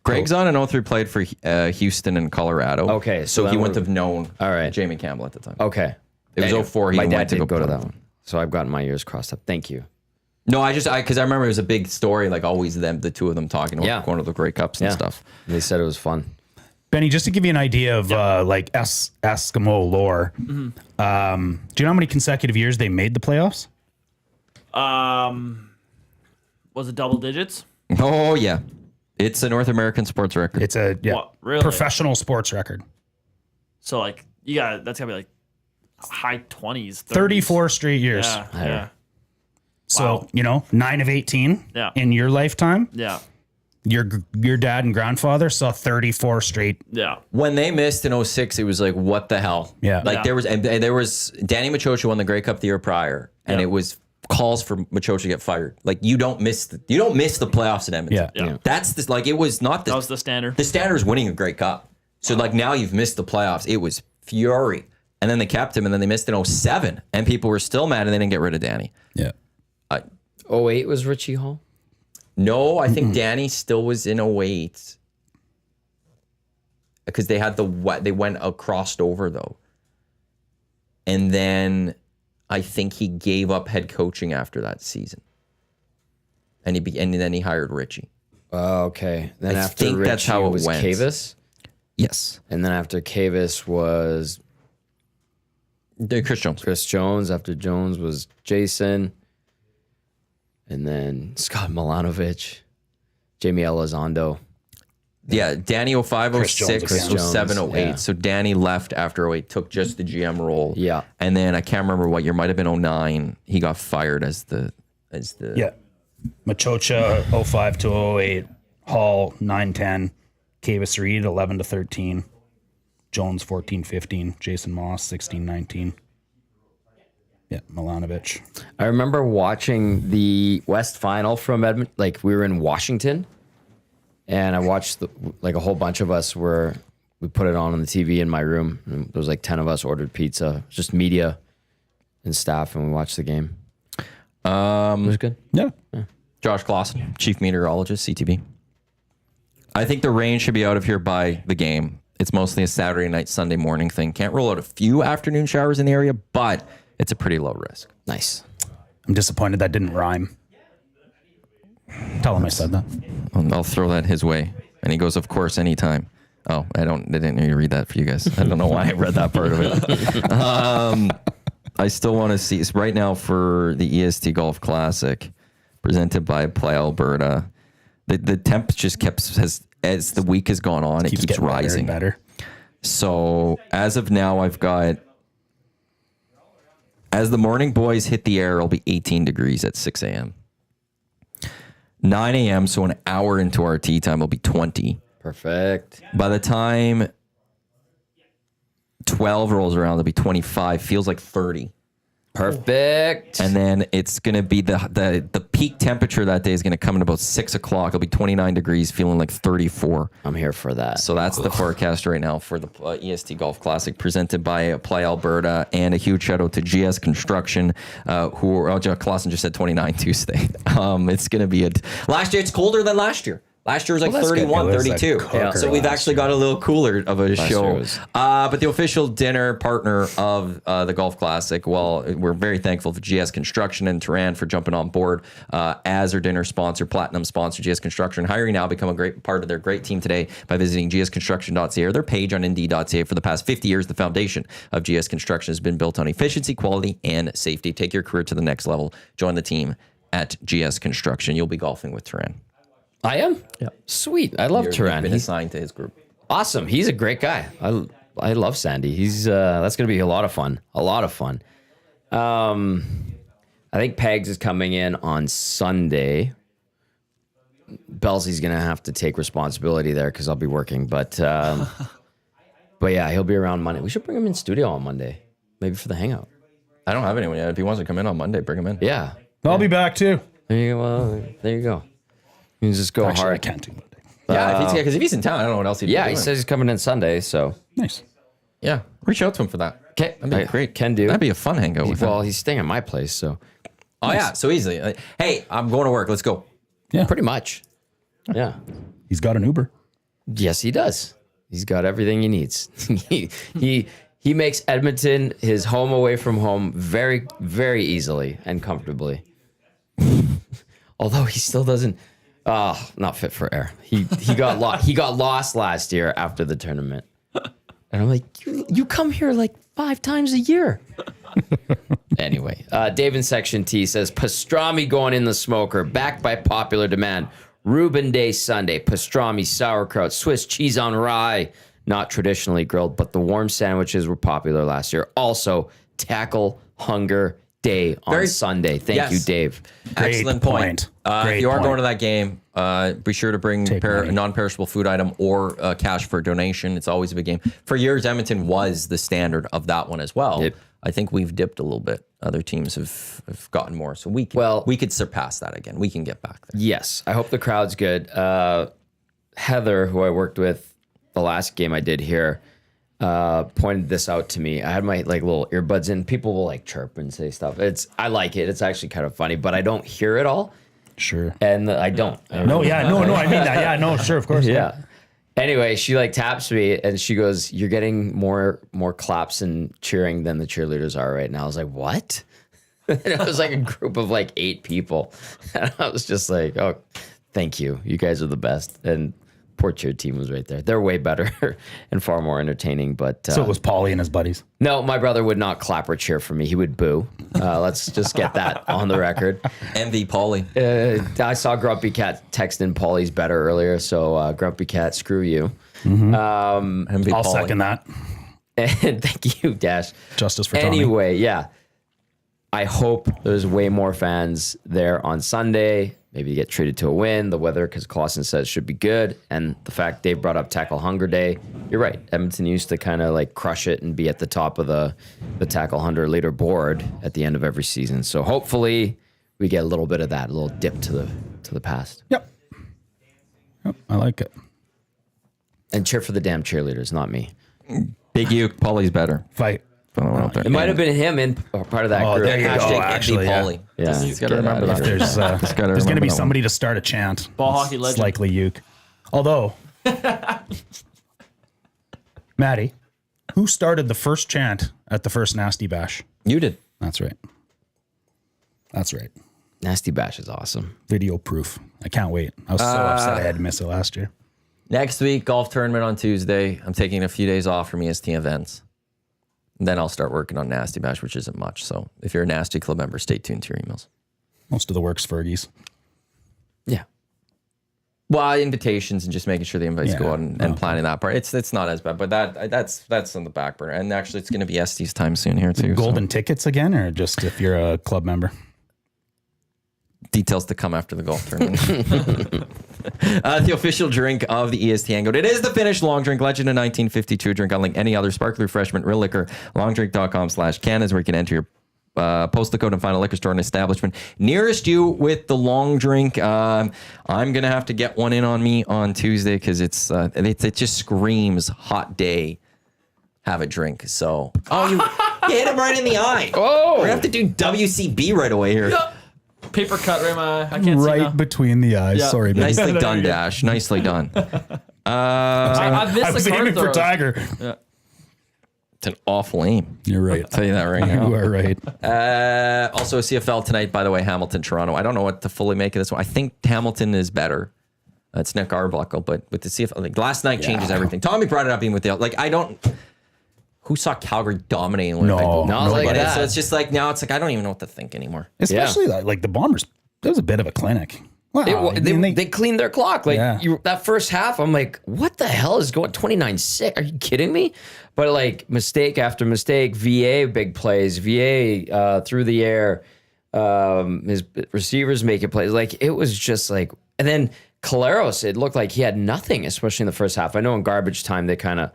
Greg's on an 03 played for Houston and Colorado. Okay, so so he that wouldn't would- have known All right. Jamie Campbell at the time. Okay, It was 04 he My dad went to did go to play. that one, so I've gotten my ears crossed up. Thank you. No, because I remember it was a big story, like always the two of them talking about going to the Grey Cups and stuff. They said it was fun. Benny, just to give you an idea of like Eskimo lore, do you know how many consecutive years they made the playoffs? Was it double digits? Oh yeah, it's a North American sports record. It's a What, really? professional sports record. So like that's gotta be like high 20s. 34 straight years. Yeah. Yeah. So, Wow. 9 of 18 Yeah. in your lifetime. Yeah. Your dad and grandfather saw 34 straight. Yeah. When they missed in 06, it was like, what the hell? Yeah. Like Yeah. there was Danny Machocha won the Grey Cup the year prior, and Yeah. it was calls for Machocha to get fired. Like you don't miss the playoffs at Edmonton. Yeah. Yeah. That's this like it was not That was the standard. the standard is winning a Grey Cup. So like now you've missed the playoffs. It was fury. And then they kept him, and then they missed in 07, and people were still mad, and they didn't get rid of Danny. Yeah. 08 was Richie Hall. No, I think Danny still was in 08 because they had they went crossed over though, and then I think he gave up head coaching after that season, and then he hired Richie. Okay. Then I after think Richie that's how it was went. Kavis. Yes. And then after Kavis was Chris Jones. Chris Jones. After Jones was Jason. And then Scott Milanovic, Jamie Elizondo. Yeah, Danny 05, Chris Jones 06, again. 07, 08. Yeah. So Danny left after 08, took just the GM role. Yeah. And then I can't remember what year, might have been 09. He got fired as the Yeah. Machocha 05 to 08, Hall 9-10, Kavis Reed 11 to 13, Jones 14-15, Jason Moss 16-19. Yeah, Milanovic. I remember watching the West Final from Edmonton. Like, we were in Washington, and I watched, a whole bunch of us we put it on the TV in my room. And there was like 10 of us ordered pizza, just media and staff, and we watched the game. It was good. Yeah. Josh Clausen, chief meteorologist, CTV. I think the rain should be out of here by the game. It's mostly a Saturday night, Sunday morning thing. Can't rule out a few afternoon showers in the area, but it's a pretty low risk. Nice. I'm disappointed that didn't rhyme. Tell him I said that. I'll throw that his way. And he goes, of course, anytime. Oh, I didn't need to read that for you guys. I don't know why I read that part of it. I still want to see, so right now for the EST Golf Classic, presented by Play Alberta, the temp just as the week has gone on, it keeps getting rising. better. So as of now, I've got, as the morning boys hit the air, it'll be 18 degrees at 6 a.m. 9 a.m., so an hour into our tee time, it'll be 20. Perfect. By the time 12 rolls around, it'll be 25. Feels like 30. Perfect. And then it's going to be the peak temperature that day is going to come in about 6 o'clock. It'll be 29 degrees, feeling like 34. I'm here for that. So that's the forecast right now for the EST Golf Classic presented by Play Alberta. And a huge shout out to GS Construction, Jeff Clausen just said 29 Tuesday. It's going to be last year, it's colder than last year. Last year was like that's good. 31, It was a 32. cooker So we've last actually year. got a little cooler of a year show. was- But the official dinner partner of the Golf Classic, well, we're very thankful for GS Construction and Turan for jumping on board as our dinner sponsor, platinum sponsor, GS Construction. Hiring now, become a great part of their great team today by visiting gsconstruction.ca or their page on indeed.ca. For the past 50 years, the foundation of GS Construction has been built on efficiency, quality, and safety. Take your career to the next level. Join the team at GS Construction. You'll be golfing with Turan. I am? Yeah. Sweet. I love You've Turan. been He's assigned to his group. awesome. He's a great guy. I love Sandy. He's that's going to be a lot of fun. A lot of fun. I think Pegs is coming in on Sunday. Belzy's going to have to take responsibility there because I'll be working. But yeah, he'll be around Monday. We should bring him in studio on Monday, maybe for the hangout. I don't have anyone yet. If he wants to come in on Monday, bring him in. Yeah. I'll be back too. There you go. Well, there you go. You can just go Actually, hard. I can't do Monday. Yeah, because if he's in town, I don't know what else he'd be Yeah, doing. he says he's coming in Sunday. So Nice. Yeah, reach out to him for that. okay, That'd be great. Can do. That'd be a fun hangout with Well, him. he's staying at my place, so Oh yeah, so easily. Hey, I'm going to work. Let's go. pretty much. Yeah. He's got an Uber. Yes, he does. He's got everything he needs. he makes Edmonton his home away from home very, very easily and comfortably. Although he still doesn't. Not fit for air. He got lost. He got lost last year after the tournament, and I'm like, you come here like 5 times a year. Anyway, Dave in Section T says pastrami going in the smoker, backed by popular demand. Reuben Day Sunday, pastrami, sauerkraut, Swiss cheese on rye, not traditionally grilled, but the warm sandwiches were popular last year. Also, tackle hunger day on Sunday. Thank you, Dave. Excellent point. If you are going to that game, be sure to bring a non-perishable food item or cash for a donation. It's always a big game. For years, Edmonton was the standard of that one as well. Yep. I think we've dipped a little bit. Other teams have gotten more, so we could surpass that again. We can get back there. Yes, I hope the crowd's good. Heather, who I worked with the last game I did here, pointed this out to me. I had my little earbuds in. People will chirp and say stuff. I like it. It's actually kind of funny, but I don't hear it all. Sure. And I don't. No, yeah, no, I mean that. Yeah, no, sure, of course. Yeah. Anyway, she taps me and she goes, "You're getting more claps and cheering than the cheerleaders are right now." I was like, "What?" And it was a group of 8 people, and I was just like, "Oh, thank you. You guys are the best." And poor cheer team was right there. They're way better and far more entertaining. But So it was Paulie and his buddies. no, my brother would not clap or cheer for me. He would boo. Let's just get that on the record. MV Paulie. I saw Grumpy Cat texting Paulie's better earlier. So Grumpy Cat, screw you. MV I'll Paulie. second that. And thank you, Dash. Justice for Tommy. Anyway, yeah. I hope there's way more fans there on Sunday. Maybe you get treated to a win. The weather, because Clausen says, should be good. And the fact Dave brought up Tackle Hunger Day. You're right. Edmonton used to kind of like crush it and be at the top of the Tackle Hunger leaderboard at the end of every season. So hopefully we get a little bit of that, a little dip to the past. Yep. I like it. And cheer for the damn cheerleaders, not me. Big Uke. Paulie's better. Fight. It might have been him in part of that Oh, group. there you go. Hashtag actually, MV yeah. Paulie. Yeah. Just- you got to remember Get that. out of There's Just gotta going to remember be that somebody to start a chant. Ball hockey It's legend. likely Uke. Although, Maddie, who started the first chant at the first Nasty Bash? You did. That's right. That's right. Nasty Bash is awesome. Video proof. I can't wait. I was so upset I had to miss it last year. Next week, golf tournament on Tuesday. I'm taking a few days off from EST events. And then I'll start working on Nasty Bash, which isn't much. So if you're a Nasty Club member, stay tuned to your emails. Most of the work's Fergie's. Yeah. Well, invitations and just making sure the invites Yeah. go out and planning that part. It's not as bad, but that's on the back burner. And actually, it's going to be ST's time soon here too. Golden tickets again, or just if you're a club member? Details to come after the golf tournament. The official drink of the EST Hangout. It is the Finnish long drink, legend of 1952 drink, unlike any other sparkling refreshment, real liquor. Longdrink.com/Can is where you can enter your postal code and find a liquor store and establishment nearest you with the long drink. I'm gonna have to get one in on me on Tuesday because it just screams hot day. Have a drink. So you hit him right in the eye. Oh, We're gonna have to do WCB right away here. Paper cut right in my eye. I can't see Right now. between the eyes. Yeah. Sorry, baby. Nicely There done, you go. Dash. Nicely done. I missed I was the card aiming for throws. Tiger. It's an awful aim. You're right. I'll tell you that right now. You are right. Also, CFL tonight, by the way, Hamilton, Toronto. I don't know what to fully make of this one. I think Hamilton is better. It's Nick Arbuckle, but with the CFL, like last night changes everything. Tommy brought it up even with the, like, I don't, who saw Calgary dominating Winnipeg? No, not like Nobody. that. So it's just like, now it's like, I don't even know what to think anymore. Especially like the Bombers. That was a bit of a clinic. Wow. They cleaned their clock. Like Yeah. that first half, I'm like, what the hell is going 29-6? Are you kidding me? But like mistake after mistake, VA big plays, VA through the air, his receivers making plays. Like it was just like, and then Caleros, it looked like he had nothing, especially in the first half. I know in garbage time they kind of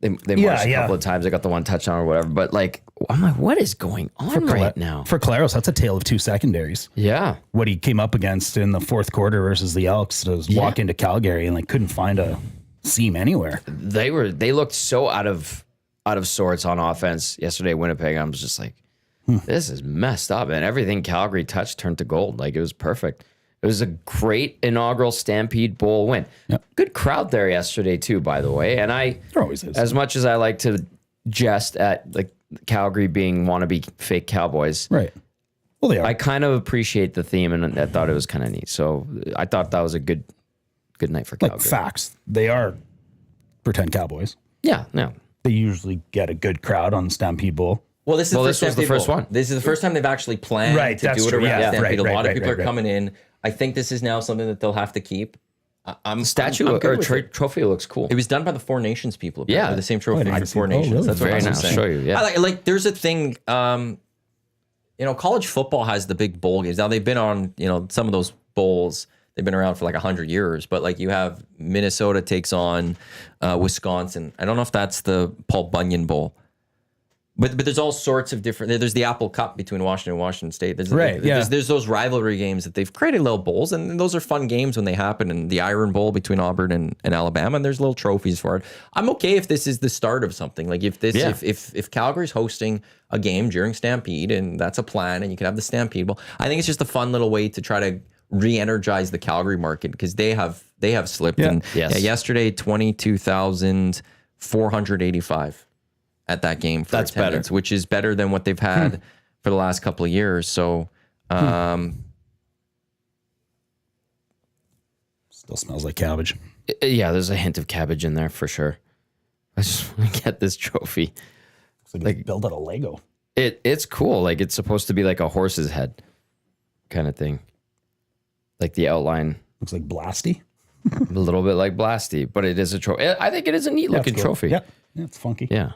they marched a couple of times. They got the one touchdown or whatever. But like, I'm like, what is going on right now? For Claros, that's a tale of two secondaries. Yeah. What he came up against in the fourth quarter versus the Elks was walk into Calgary and like couldn't find a seam anywhere. They looked so out of sorts on offense yesterday. Winnipeg, I was just like, this is messed up, and everything Calgary touched turned to gold. Like it was perfect. It was a great inaugural Stampede Bowl win. Yep. Good crowd there yesterday too, by the way. And There always is. as much as I like to jest at like Calgary being wannabe fake Cowboys, Right. Well, they are. I kind of appreciate the theme, and I thought it was kind of neat. So I thought that was a good night for Calgary. like facts. They are pretend Cowboys. Yeah, no. They usually get a good crowd on the Stampede Bowl. Well, this is Well, the this was the Stampede first Bowl. one. This is the first time they've actually planned Right, to that's do it true. around Yeah, Stampede. right, A lot of right, people right, are coming in. I think this is now something that they'll have to keep. Statue I'm good or with it. trophy looks cool. It was done by the Four Nations people. Yeah. Apparently, the same trophy I for didn't Four see- oh, Nations. really? That's what Very I was nice. saying. I'll show you, yeah. I like. There's a thing. College football has the big bowl games. Now they've been on. Some of those bowls. They've been around for like 100 years. But like you have Minnesota takes on Wisconsin. I don't know if that's the Paul Bunyan Bowl. But there's all sorts of different. There's the Apple Cup between Washington and Washington State. There's those rivalry games that they've created little bowls, and those are fun games when they happen. And the Iron Bowl between Auburn and Alabama, and there's little trophies for it. I'm okay if this is the start of something. Like if Calgary's hosting a game during Stampede, and that's a plan, and you can have the Stampede Bowl. I think it's just a fun little way to try to re-energize the Calgary market because they have slipped. Yeah. And Yes. yesterday 22,485. At that game for That's attendance, better. which is better than what they've had for the last couple of years. So, Still smells like cabbage. Yeah, there's a hint of cabbage in there for sure. I just want to get this trophy. It's like built out of Lego. It's cool. Like it's supposed to be like a horse's head kind of thing. Like the outline. Looks like Blasty. A little bit like Blasty, but it is a trophy. I think it is a neat looking Cool. trophy. Yeah, it's funky. Yeah.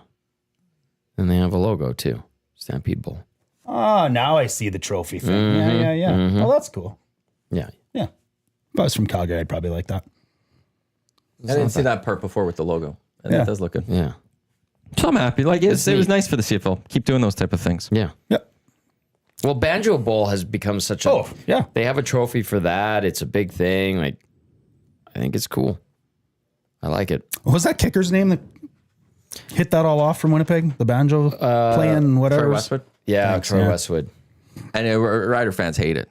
And they have a logo too. Stampede Bowl. Oh, now I see the trophy thing. Yeah. Oh, that's cool. Yeah. Yeah. If I was from Calgary, I'd probably like that. I didn't see that part before with the logo. And Yeah. it does look good. Yeah. So I'm happy. Like it was neat. nice for the CFL. Keep doing those type of things. Yeah. Yep. Well, Banjo Bowl has become such a. Oh, yeah. They have a trophy for that. It's a big thing. Like, I think it's cool. I like it. What was that kicker's name that hit that all off from Winnipeg? The banjo playing whatever. Troy Westwood. Yeah, Thanks, Troy yeah. Westwood. And Rider fans hate it.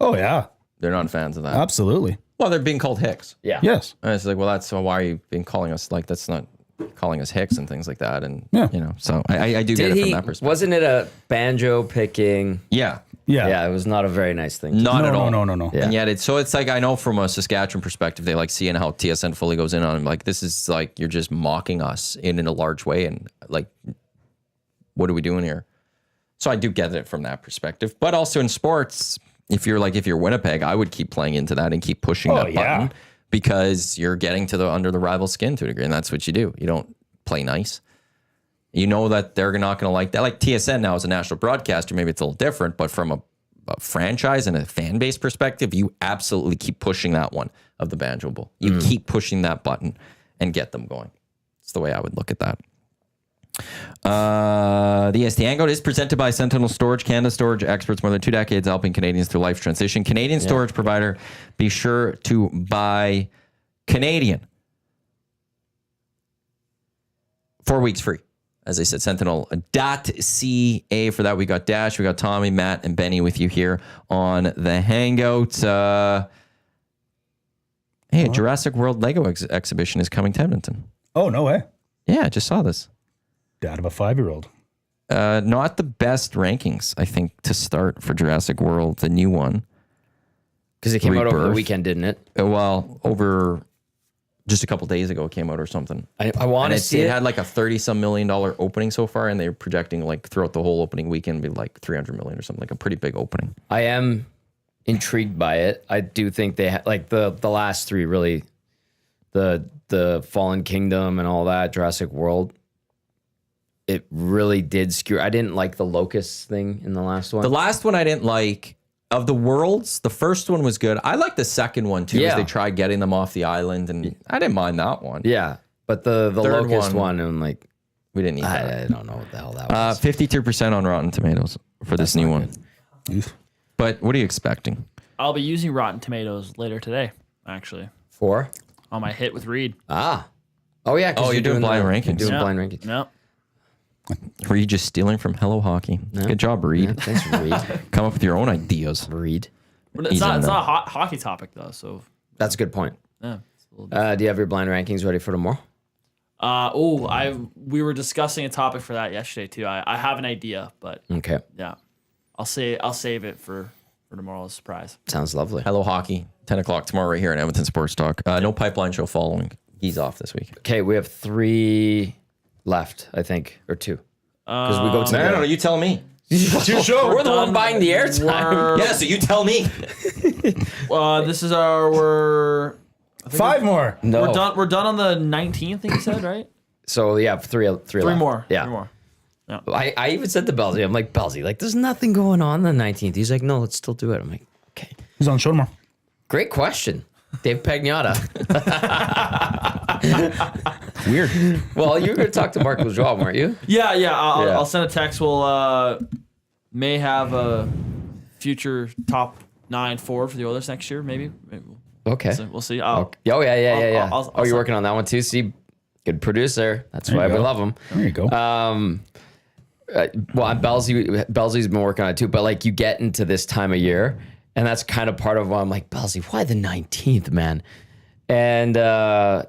Oh, yeah. They're not fans of that. Absolutely. Well, they're being called Hicks. Yeah. Yes. And it's like, well, that's why are you being calling us like that's not calling us Hicks and things like that. And Yeah. So I do get Did it from he? that perspective. Wasn't it a banjo picking? Yeah. Yeah. Yeah, it was not a very nice thing. to do. Not at all. No. Yeah. And yet it's like I know from a Saskatchewan perspective, they like seeing how TSN fully goes in on him. Like this is like you're just mocking us in a large way, and like, what are we doing here? So I do get it from that perspective, but also in sports, if you're Winnipeg, I would keep playing into that and keep pushing that button because you're getting to under the rival skin to a degree, and that's what you do. You don't play nice. You know that they're not going to like that. Like TSN now as a national broadcaster, maybe it's a little different, but from a franchise and a fan base perspective, you absolutely keep pushing that one of the Banjo Bowl. You keep pushing that button and get them going. It's the way I would look at that. The EST Hangout is presented by Sentinel Storage, Canada storage experts, more than 2 decades helping Canadians through life transition. Canadian storage provider. Be sure to buy Canadian. 4 weeks free. As I said, Sentinel.ca. For that, we got Dash, we got Tommy, Matt, and Benny with you here on the Hangout. Hey, a Jurassic World Lego exhibition is coming to Edmonton. Oh, no way. Yeah, I just saw this. Dad of a 5-year-old. Not the best rankings, I think, to start for Jurassic World, the new one. Because it came out over the Rebirth. weekend, didn't it? Well, over just a couple days ago, it came out or something. I want to see It it. had like a $30-some million opening so far, and they're projecting like throughout the whole opening weekend be like $300 million or something, like a pretty big opening. I am intrigued by it. I do think they like the last three really, the Fallen Kingdom and all that, Jurassic World. It really did skew. I didn't like the locust thing in the last one. The last one I didn't like. Of the worlds, the first one was good. I like the second one too, Yeah. as they tried getting them off the island, and I didn't mind that one. Yeah, but the Third locust one, one, I'm like, We didn't need that. I don't know what the hell that was. 52% on Rotten Tomatoes for this new one. But what are you expecting? I'll be using Rotten Tomatoes later today, actually, 4? on my hit with Reed. Ah. Oh yeah. 'cause Oh, you're doing blind rankings. You're doing Yeah. blind rankings. No. Were you just stealing from Hello Hockey? Good job, Reed. Yeah, thanks, Reed. Come up with your own ideas. Reed. But it's He's not on it's that. not a hockey topic though, so That's a good point. yeah. It's a little bit. Do you have your blind rankings ready for tomorrow? We were discussing a topic for that yesterday too. I have an idea, but Okay. yeah. I'll save it for tomorrow's surprise. Sounds lovely. Hello Hockey, 10 o'clock tomorrow right here in Edmonton Sports Talk. No pipeline show following. He's off this week. Okay, we have 3 left, I think, or 2. Because we go to No, you tell me. We're the one buying the airtime. Yeah, so you tell me. This is our 5 more. No. we're done on the 19th, I think you said, right? So yeah, 3 Three left. more. Yeah. 3 more. I even said to Belzy, I'm like, Belzy, like, there's nothing going on the 19th. He's like, no, let's still do it. I'm like, okay. He's on the show tomorrow. Great question, Dave Pagnotta. Weird. Well, you were going to talk to Mark Lajoie, weren't you? Yeah. Yeah. I'll send a text. We'll may have a future top 9 forward for the Oilers next year. Maybe Okay. we'll see. Oh yeah. I'll You're send- working on that one too. See, good producer. That's why you we go. love him. There you go. Well, Belzy's been working on it too. But like, you get into this time of year, and that's kind of part of why I'm like, Belzy, why the 19th, man? And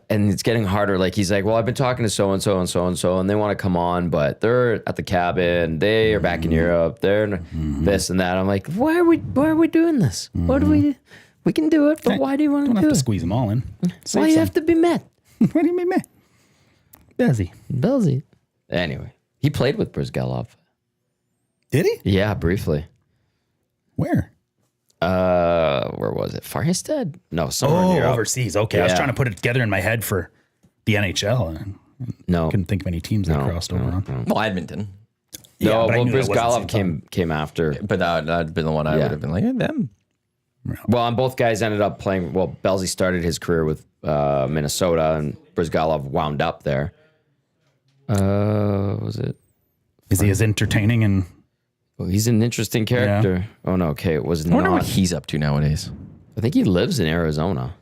it's getting harder. Like, he's like, well, I've been talking to so and so and so and so, and they want to come on, but they're at the cabin. They are back in Europe. They're this and that. I'm like, why are we doing this? What We can do it, but why do you want Don't to have do to it? squeeze them all in. Why Save do you some. have to be met? What do you mean, man? Busy. Belzy. Anyway, he played with Brizgalov. Did he? Yeah, briefly. Where? Where was it? Farhestad? No, somewhere Oh, near overseas. Okay, I was Yeah. trying to put it together in my head for the NHL. And No, couldn't think of any teams that crossed over on. Well, Edmonton. no. but I Well, knew that wasn't Brizgalov the same came after. But that'd been the one I Yeah. would have been like, them. Well, and both guys ended up playing. Well, Belzy started his career with Minnesota, and Brizgalov wound up there. Was it? Is he as entertaining and Well, he's an interesting character. Oh no, okay, it was I wonder what not. he's up to nowadays. I think he lives in Arizona.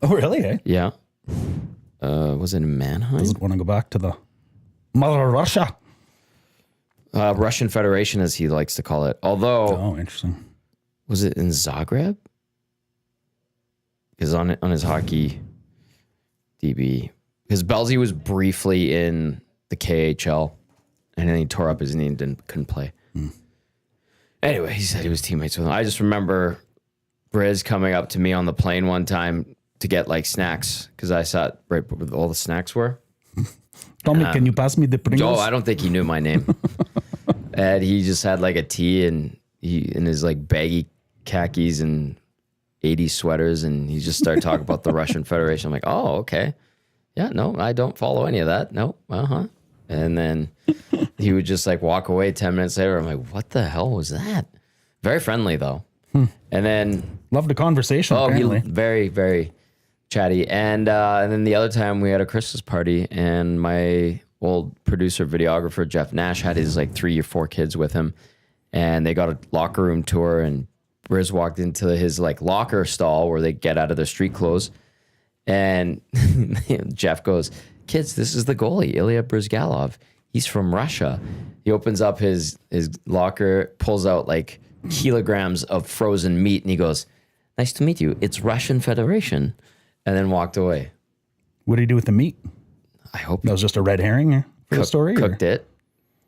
oh really? Eh? Yeah. Was it in Mannheim? Doesn't want to go back to the Mother Russia. Russian Federation, as he likes to call it. Although, Oh, interesting. was it in Zagreb? Because on his hockey DB, because Belzy was briefly in the KHL, and then he tore up his knee and couldn't play. Anyway, he said he was teammates with him. I just remember Briz coming up to me on the plane one time to get like snacks because I sat right where all the snacks were. Tommy, can you pass me the Pringles? Oh, I don't think he knew my name. And he just had like a tee and he in his like baggy khakis and 80s sweaters, and he just started talking about the Russian Federation. I'm like, oh, okay. Yeah, no, I don't follow any of that. No, uh-huh. And then he would just like walk away 10 minutes later. I'm like, what the hell was that? Very friendly though. And then Love the conversation, oh, apparently. he very, very chatty. And then the other time we had a Christmas party, and my old producer, videographer, Jeff Nash, had his like 3 or 4 kids with him, and they got a locker room tour, and Briz walked into his like locker stall where they get out of their street clothes. And Jeff goes, kids, this is the goalie, Ilya Brizgalov. He's from Russia. He opens up his locker, pulls out like kilograms of frozen meat, and he goes, nice to meet you. It's Russian Federation. And then walked away. What did he do with the meat? I hope That was just a red herring for the story? or- cooked it.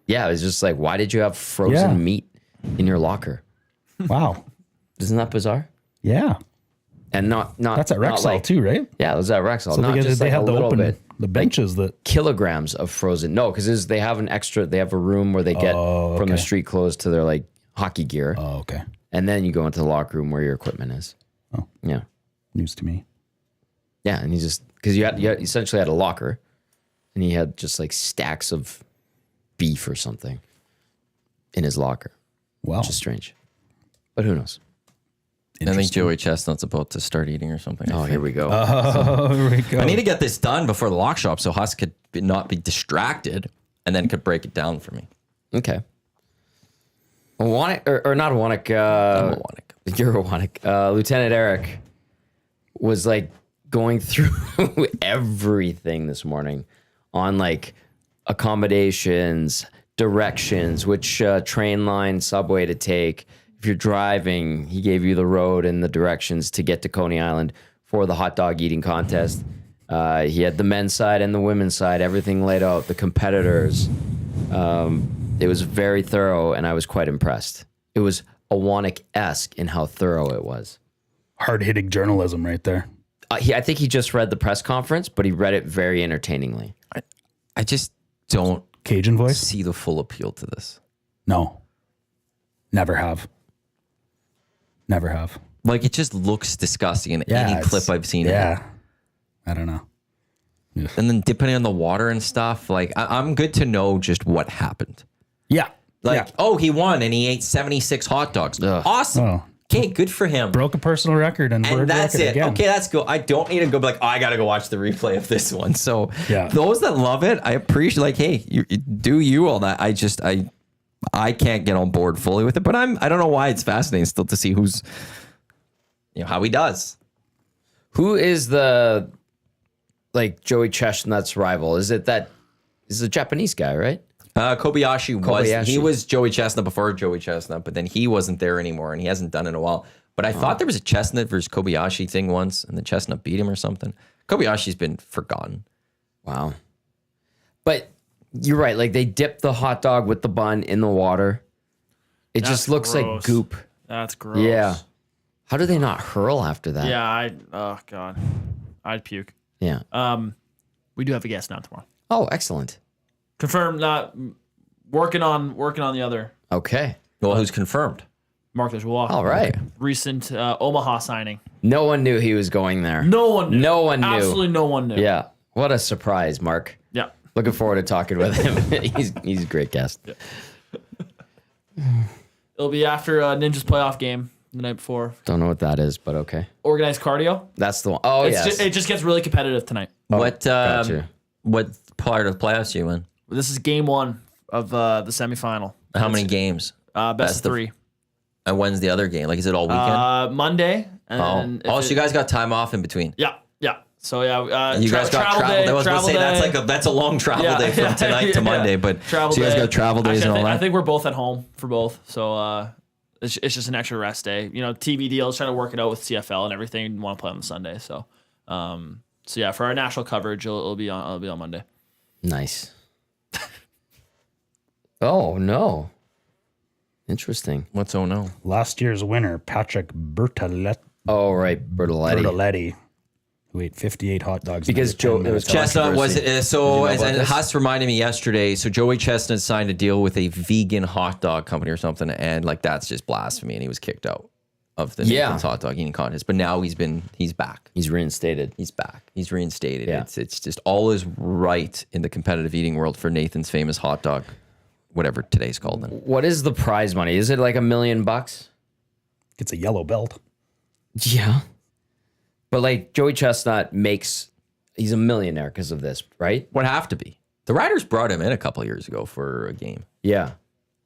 Yeah, it was just like, why did you have frozen Yeah. meat in your locker? Wow. Isn't that bizarre? Yeah. And not That's at not Rexall like, too, right? Yeah, it was at Rexall. So not they, just they like have a the little open, bit. the benches that, Kilograms of frozen. No, because they have an extra. They have a room where they get from their okay. street clothes to their like hockey gear, oh, okay. and then you go into the locker room where your equipment is. Oh. Yeah, News to me. yeah, and he just because you essentially had a locker, and he had just like stacks of beef or something in his locker, Wow. which is strange, but who knows? I think Joey Chestnut's about to start eating or something. Oh, here we go. Oh, here we go. I need to get this done before the lock shop so Huss could not be distracted and then could break it down for me. Okay. Iwanyk, or not Iwanyk. I'm Iwanyk. You're Iwanyk. Lieutenant Eric was like going through everything this morning on like accommodations, directions, which train line, subway to take. If you're driving, he gave you the road and the directions to get to Coney Island for the hot dog eating contest. He had the men's side and the women's side, everything laid out, the competitors. It was very thorough, and I was quite impressed. It was Iwanyk-esque in how thorough it was. Hard-hitting journalism right there. I think he just read the press conference, but he read it very entertainingly. I just don't Cajun voice? see the full appeal to this. No. Never have. Never have. Like, it just looks disgusting in Yeah, any it's- clip I've seen. Yeah. I don't know. And then dipping in the water and stuff. Like, I'm good to know just what happened. Yeah. Like, yeah. oh, he won and he ate 76 hot dogs. Awesome. Oh. Okay, good for him. Broke a personal record and And that's record it. again. Okay, that's cool. I don't need to go be like, oh, I got to go watch the replay of this one. So Yeah. those that love it, I appreciate like, hey, you do you all that. I can't get on board fully with it, but I don't know why it's fascinating still to see who's, how he does. Who is the like Joey Chestnut's rival? Is it that? Is a Japanese guy, right? Kobayashi he was Joey Chestnut before Joey Chestnut, but then he wasn't there anymore and he hasn't done it in a while. But I thought there was a Chestnut versus Kobayashi thing once and the Chestnut beat him or something. Kobayashi's been forgotten. Wow. But you're right. Like they dip the hot dog with the bun in the water. It That's just looks like gross. goop. That's gross. Yeah. How do they not hurl after that? Yeah, oh God, I'd puke. Yeah. We do have a guest now tomorrow. Oh, excellent. Confirmed. Not working on the other. Okay. Well, who's confirmed? Mark Gazzola. All right. Recent Omaha signing. No one knew he was going there. No one knew. No one knew. Absolutely no one knew. Yeah. What a surprise, Mark. Yeah. Looking forward to talking with him. he's a great guest. It'll be after Ninja's playoff game the night before. Don't know what that is, but okay. Organized cardio. That's the one. Oh, yes. It just gets really competitive tonight. What gotcha. what part of the playoffs are you in? This is game 1 of the semifinal. How many games? Best of 3. And when's the other game? Like, is it all weekend? Monday. And so you guys got time off in between. Yeah. So yeah, You guys got travel day. I was going to say day. that's a long travel day from tonight to Monday, but travel so you guys day. got travel days Actually, and all that. I think we're both at home for both, so it's just an extra rest day. You know, TV deals, trying to work it out with CFL and everything. Want to play on the Sunday, so yeah, for our national coverage, it'll be on Monday. Nice. Oh, no. Interesting. What's oh no? Last year's winner, Patrick Bertoletti, Oh, right. Bertoletti. who ate 58 hot dogs. Because in under 10 Joe- it was minutes. Chestnut was Controversy. Did so you know as about and this? Huss reminded me yesterday. So Joey Chestnut signed a deal with a vegan hot dog company or something, and like that's just blasphemy, and he was kicked out of the Yeah. Nathan's hot dog eating contest. But now he's back. He's reinstated. He's back. He's reinstated. Yeah. It's just all is right in the competitive eating world for Nathan's famous hot dog, whatever today's called. Then What is the prize money? Is it like $1 million? It's a yellow belt. Yeah. But like Joey Chestnut he's a millionaire because of this, right? would have to be. The Riders brought him in a couple of years ago for a game. Yeah.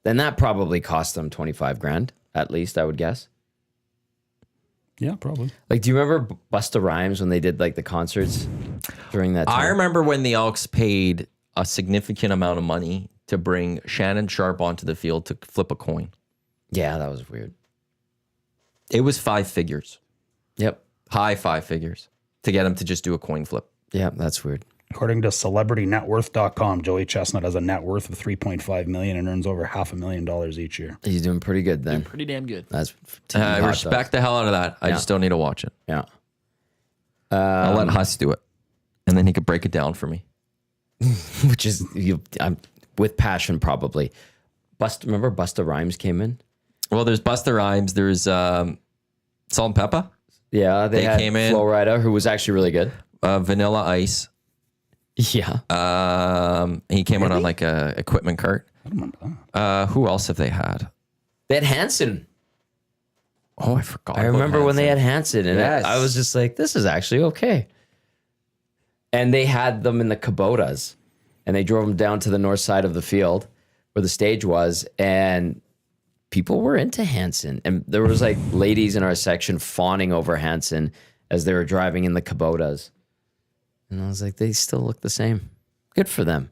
Then that probably cost them 25 grand, at least, I would guess. Yeah, probably. Like, do you remember Busta Rhymes when they did like the concerts during that time? I remember when the Elks paid a significant amount of money to bring Shannon Sharp onto the field to flip a coin. Yeah, that was weird. It was 5 figures, Yep. high 5 figures, to get him to just do a coin flip. Yeah, that's weird. According to CelebrityNetWorth.com, Joey Chestnut has a net worth of $3.5 million and earns over $500,000 each year. He's doing pretty good then. Pretty damn good. That's I respect the hell out of that. I just don't need to watch it. Yeah. I'll let Huss do it, and then he could break it down for me. Which is I'm with passion probably. Remember Busta Rhymes came in? Well, there's Busta Rhymes. There's Salt and Peppa, Yeah, they had came in. Flo Rida, who was actually really good. Vanilla Ice. Yeah. He came out on like a equipment cart. I don't remember that. Who else have they had? They had Hanson. Oh, I forgot. I remember when they had Hanson, and Yes. I was just like, this is actually okay. And they had them in the Kubotas, and they drove them down to the north side of the field where the stage was, and people were into Hanson. And there was like ladies in our section fawning over Hanson as they were driving in the Kubotas. And I was like, they still look the same. Good for them.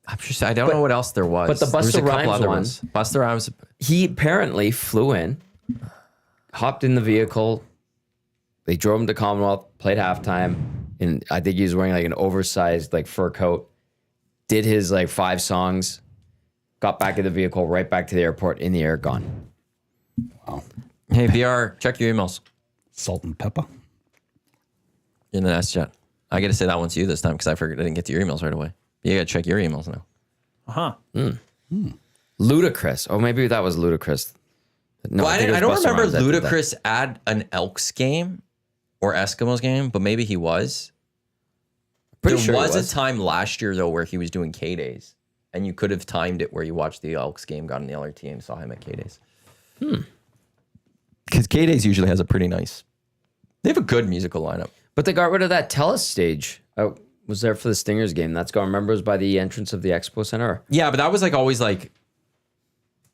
I don't know what else there was. but the There was Busta a couple Rhymes other one- ones. Busta Rhymes. He apparently flew in, hopped in the vehicle. They drove him to Commonwealth, played halftime, and I think he was wearing like an oversized like fur coat. Did his like 5 songs, got back in the vehicle, right back to the airport, in the air, gone. Hey, VR, check your emails Salt and Peppa. in the NetJet. I got to say that one to you this time because I didn't get to your emails right away. You got to check your emails now. Ludacris. Oh, maybe that was Ludacris. No, Well, think it I was don't Busta remember Rhymes that did that. Ludacris at an Elks game or Eskimos game, but maybe he was. Pretty There sure he was was. a time last year, though, where he was doing K-Days, and you could have timed it where you watched the Elks game, got in the LRT, and saw him at K-Days. Because K-Days usually has a pretty nice... They have a good musical lineup. But they got rid of that Telus stage. I was there for the Stingers game. That's gone. Remember, it was by the entrance of the Expo Center. Yeah, but that was like always like...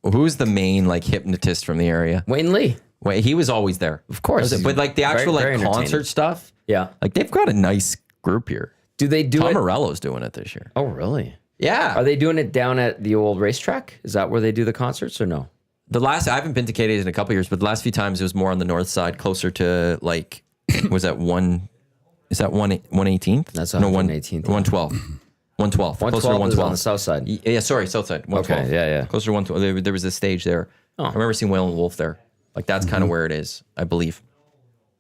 Who's the main like hypnotist from the area? Wayne Lee. Wait, he was always there. Of course. But like the actual Very like entertaining. concert stuff, Yeah. like they've got a nice group here. Do they do Tom it? Morello's doing it this year. Oh, really? Yeah. Are they doing it down at the old racetrack? Is that where they do the concerts or no? I haven't been to K-Days in a couple years, but the last few times it was more on the north side, closer to like, was that 118th? That's no, 118th. 112. 112. Closer to 112 is on 112. the south side. Yeah, sorry, south side. 112. Okay, yeah. Closer to 112. There was a stage there. I remember seeing Whale and Wolf there. Like that's kind of where it is, I believe.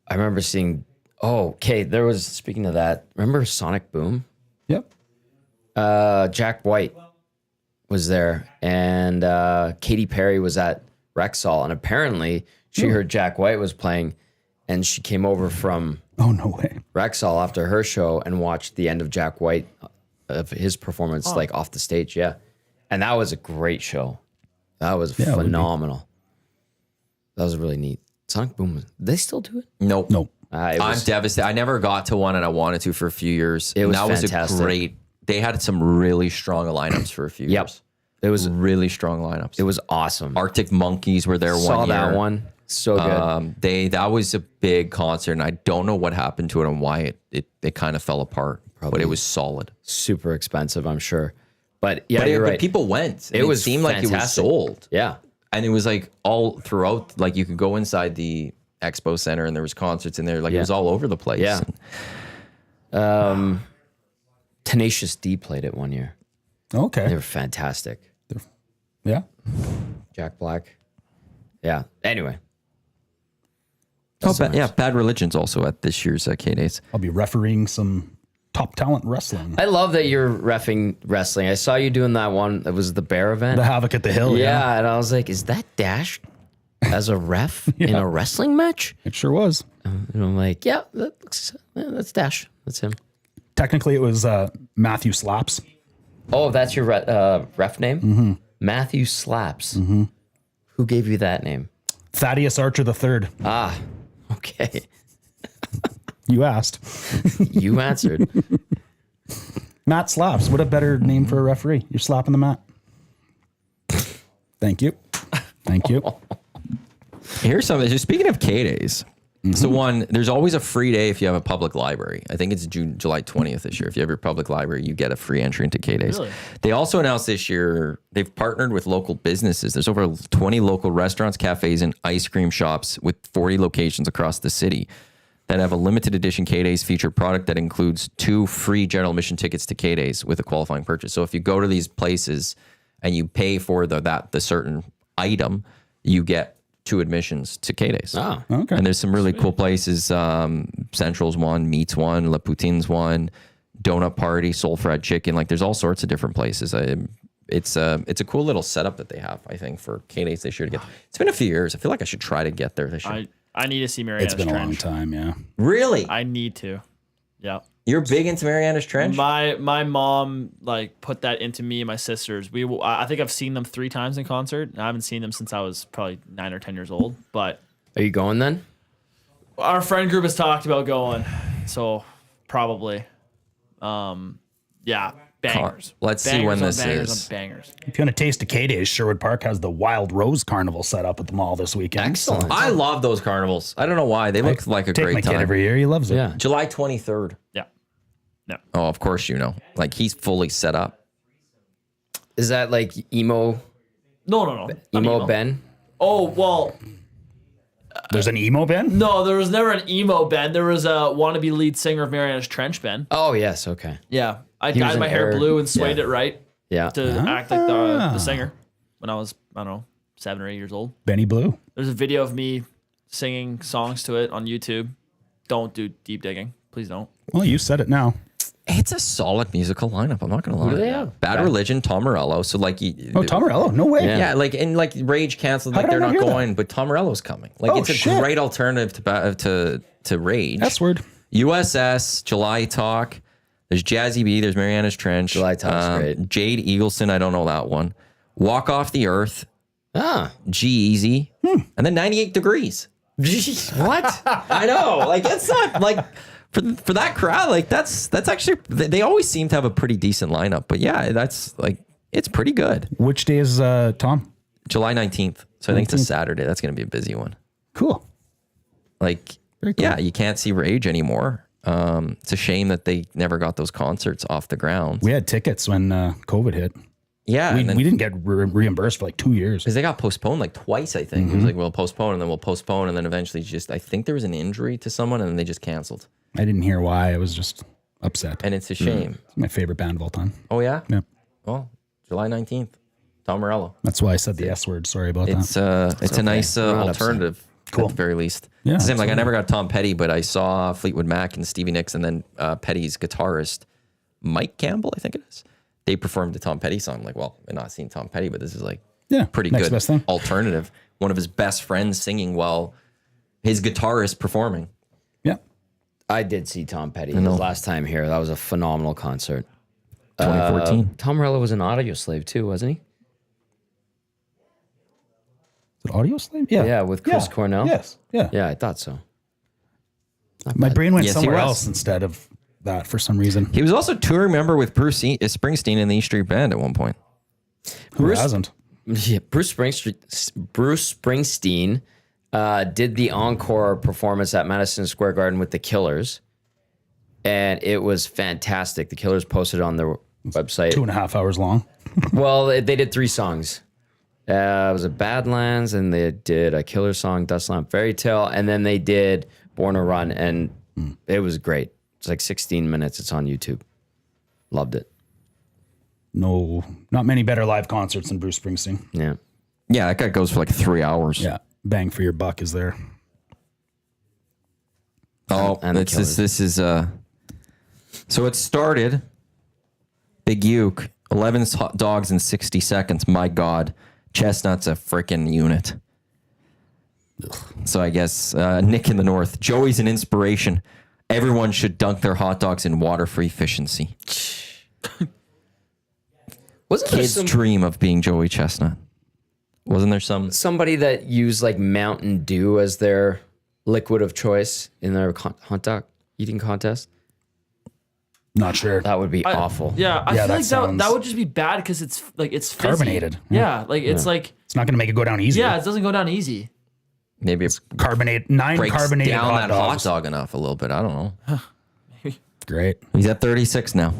I remember seeing. Oh, okay. There was, speaking of that, remember Sonic Boom? Yep. Jack White was there, and Katy Perry was at Rexall, and apparently she heard Jack White was playing, and she came over from Oh, no way. Rexall after her show and watched the end of Jack White of his performance, like off the stage. Yeah, and that was a great show. That was phenomenal. That was really neat. Sonic Boom. Did they still do it? Nope. I'm devastated. I never got to one, and I wanted to for a few years. It was and that fantastic. was a great. They had some really strong lineups for a few years. It was Really strong lineups. It was awesome. Arctic Monkeys were there Saw one year. that one. So good. That was a big concert, and I don't know what happened to it and why it kind of fell apart. But it was solid. Super expensive, I'm sure. But yeah, But, you're right. but people went. And It seemed like it was fantastic. sold. Yeah. And it was like all throughout, like you could go inside the expo center and there was concerts in there. Like it was all over the place. Yeah. Tenacious D played it one year. Okay. They were fantastic. Yeah. Jack Black. Yeah. Anyway. Bad Religion's also at this year's K-Days. I'll be refereeing some top talent wrestling. I love that you're reffing wrestling. I saw you doing that one. It was the bear event. The Havoc at the Hill. Yeah. And I was like, is that Dash as a ref in a wrestling match? It sure was. And I'm like, yeah, that's Dash. That's him. Technically, it was Matthew Slaps. Oh, that's your ref name? Mm-hmm. Matthew Slaps. Mm-hmm. Who gave you that name? Thaddeus Archer III. Ah, okay. You asked. You answered. Matt Slaps. What a better name for a referee. You're slapping the mat. Thank you. Thank you. Here's something. Just speaking of K-Days. So one, there's always a free day if you have a public library. I think it's July 20th this year. If you have your public library, you get a free entry into K-Days. Really? They also announced this year, they've partnered with local businesses. There's over 20 local restaurants, cafes, and ice cream shops with 40 locations across the city that have a limited edition K-Days featured product that includes 2 free general admission tickets to K-Days with a qualifying purchase. So if you go to these places and you pay for the certain item, you get 2 admissions to K-Days. Oh, okay. And there's some really cool places. Central's one, Meat's one, La Poutine's one, Donut Party, Soul Fried Chicken. Like there's all sorts of different places. It's a cool little setup that they have, I think, for K-Days this year to get. It's been a few years. I feel like I should try to get there this year. I need to see Mariana's It's been a long Trench. time, yeah. Really? I need to. Yeah. You're big into Mariana's Trench? My mom like put that into me and my sisters. I think I've seen them 3 times in concert. I haven't seen them since I was probably 9 or 10 years old. But are you going then? our friend group has talked about going, so probably. Yeah, bangers. Let's see Bangers when on this bangers is. on bangers. If you want to taste a K-Days, Sherwood Park has the Wild Rose Carnival set up at the mall this weekend. Excellent. I love those carnivals. I don't know why. They look like a Take great my kid time. every year. He loves it. Yeah. July 23rd. Yeah. No. Oh, of course you know. Like he's fully set up. Is that like emo No. Not emo Ben? Oh, well, There's an emo Ben? no, there was never an emo Ben. There was a wannabe lead singer of Mariana's Trench Ben. Oh yes, okay. Yeah. I He was dyed my an hair Arab- blue and swayed yeah. it right Yeah. to act like the singer when I was, I don't know, 7 or 8 years old. Benny Blue. There's a video of me singing songs to it on YouTube. Don't do deep digging. Please don't. Well, you said it now. It's a solid musical lineup. I'm not gonna lie. do they have? Bad Religion, Tom Morello. So like, Oh, Tom Morello. No way. yeah, like and like Rage canceled. How Like did I they're not not hear that? going, but Tom Morello's coming. Like Oh, it's a shit. great alternative to Rage. That's weird. USS, July Talk. There's Jazzy B. There's Mariana's Trench. July Talk's great. Jade Eagleson. I don't know that one. Walk Off the Earth. Ah. G-Eazy. And then 98 Degrees. What? I know. Like it's not like for that crowd. Like that's actually they always seem to have a pretty decent lineup. But yeah, that's like it's pretty good. Which day is Tom? July 19th. So I think it's a 19th. Saturday. That's going to be a busy one. Cool. Like Very cool. yeah, you can't see Rage anymore. It's a shame that they never got those concerts off the ground. We had tickets when COVID hit. Yeah, We and then, didn't get reimbursed for like 2 years. because they got postponed like twice, I think. It was like, we'll postpone and then we'll postpone. And then eventually just, I think there was an injury to someone and then they just canceled. I didn't hear why. I was just upset. And it's a shame. It's my favorite band of all time. Oh, yeah? Yeah. Well, July 19th. Tom Morello. That's why I said the S word. Sorry about that. It's a nice not alternative Cool. at the very least. Yeah, It's the same, like I absolutely. never got Tom Petty, but I saw Fleetwood Mac and Stevie Nicks, and then Petty's guitarist Mike Campbell, I think it is. They performed the Tom Petty song. I'm like, well, I've not seen Tom Petty, but this is like pretty next good best thing. alternative. One of his best friends singing while his guitarist performing. Yeah. I did see Tom Petty his last time here. That was a phenomenal concert. 2014. Tom Morello was an audio slave too, wasn't he? Is it Audio Slave? Yeah. Yeah, with Chris Cornell. Yes. Yeah. Yeah, I thought so. My brain went Yes, he somewhere was. else instead of that for some reason. He was also touring member with Bruce Springsteen in the E Street Band at one point. Who hasn't? Yeah, Bruce Springsteen did the encore performance at Madison Square Garden with the Killers, and it was fantastic. The Killers posted on their website. 2.5 hours long. Well, they did 3 songs. It was a Badlands, and they did a Killer song, Dust Lamp Fairy Tale, and then they did Born to Run, and it was great. It's like 16 minutes. It's on YouTube. Loved it. No, not many better live concerts than Bruce Springsteen. Yeah. Yeah, that guy goes for like 3 hours. Yeah. Bang for your buck is there. Oh, And the this is so it started. Big Uke, 11 hot dogs in 60 seconds. My God, Chestnut's a freaking unit. So I guess Nick in the North, Joey's an inspiration. Everyone should dunk their hot dogs in water for efficiency. Wasn't there Kids dream of being Joey Chestnut. Wasn't there somebody that used like Mountain Dew as their liquid of choice in their hot dog eating contest? Not sure. That would be awful. Yeah, I Yeah, feel that like sounds- that would just be bad because it's fizzy. Carbonated. Yeah, like it's like It's not going to make it go down easy. it doesn't go down easy. maybe it Carbonate 9 breaks carbonated down hot that hot dogs. dog enough a little bit? I don't know. Great. He's at 36 now.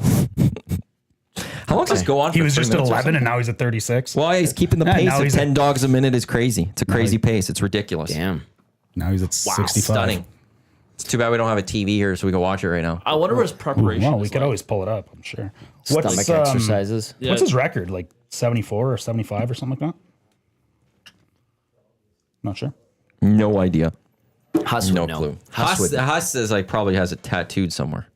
How long does this go on? He for was 3 just at minutes or 11 something? and now he's at 36. Well, he's keeping the Yeah, pace now of he's 10 at- dogs a minute is crazy. It's a crazy pace. It's ridiculous. Damn. Now he's at 65. Stunning. It's too bad we don't have a TV here so we can watch it right now. I wonder what his preparation. Well, we is could like. always pull it up, I'm sure. Stomach exercises. Yeah. What's his record? Like 74 or 75 or something like that? Not sure. No idea. Huss No would know. clue. Huss would know. Huss is like probably has it tattooed somewhere.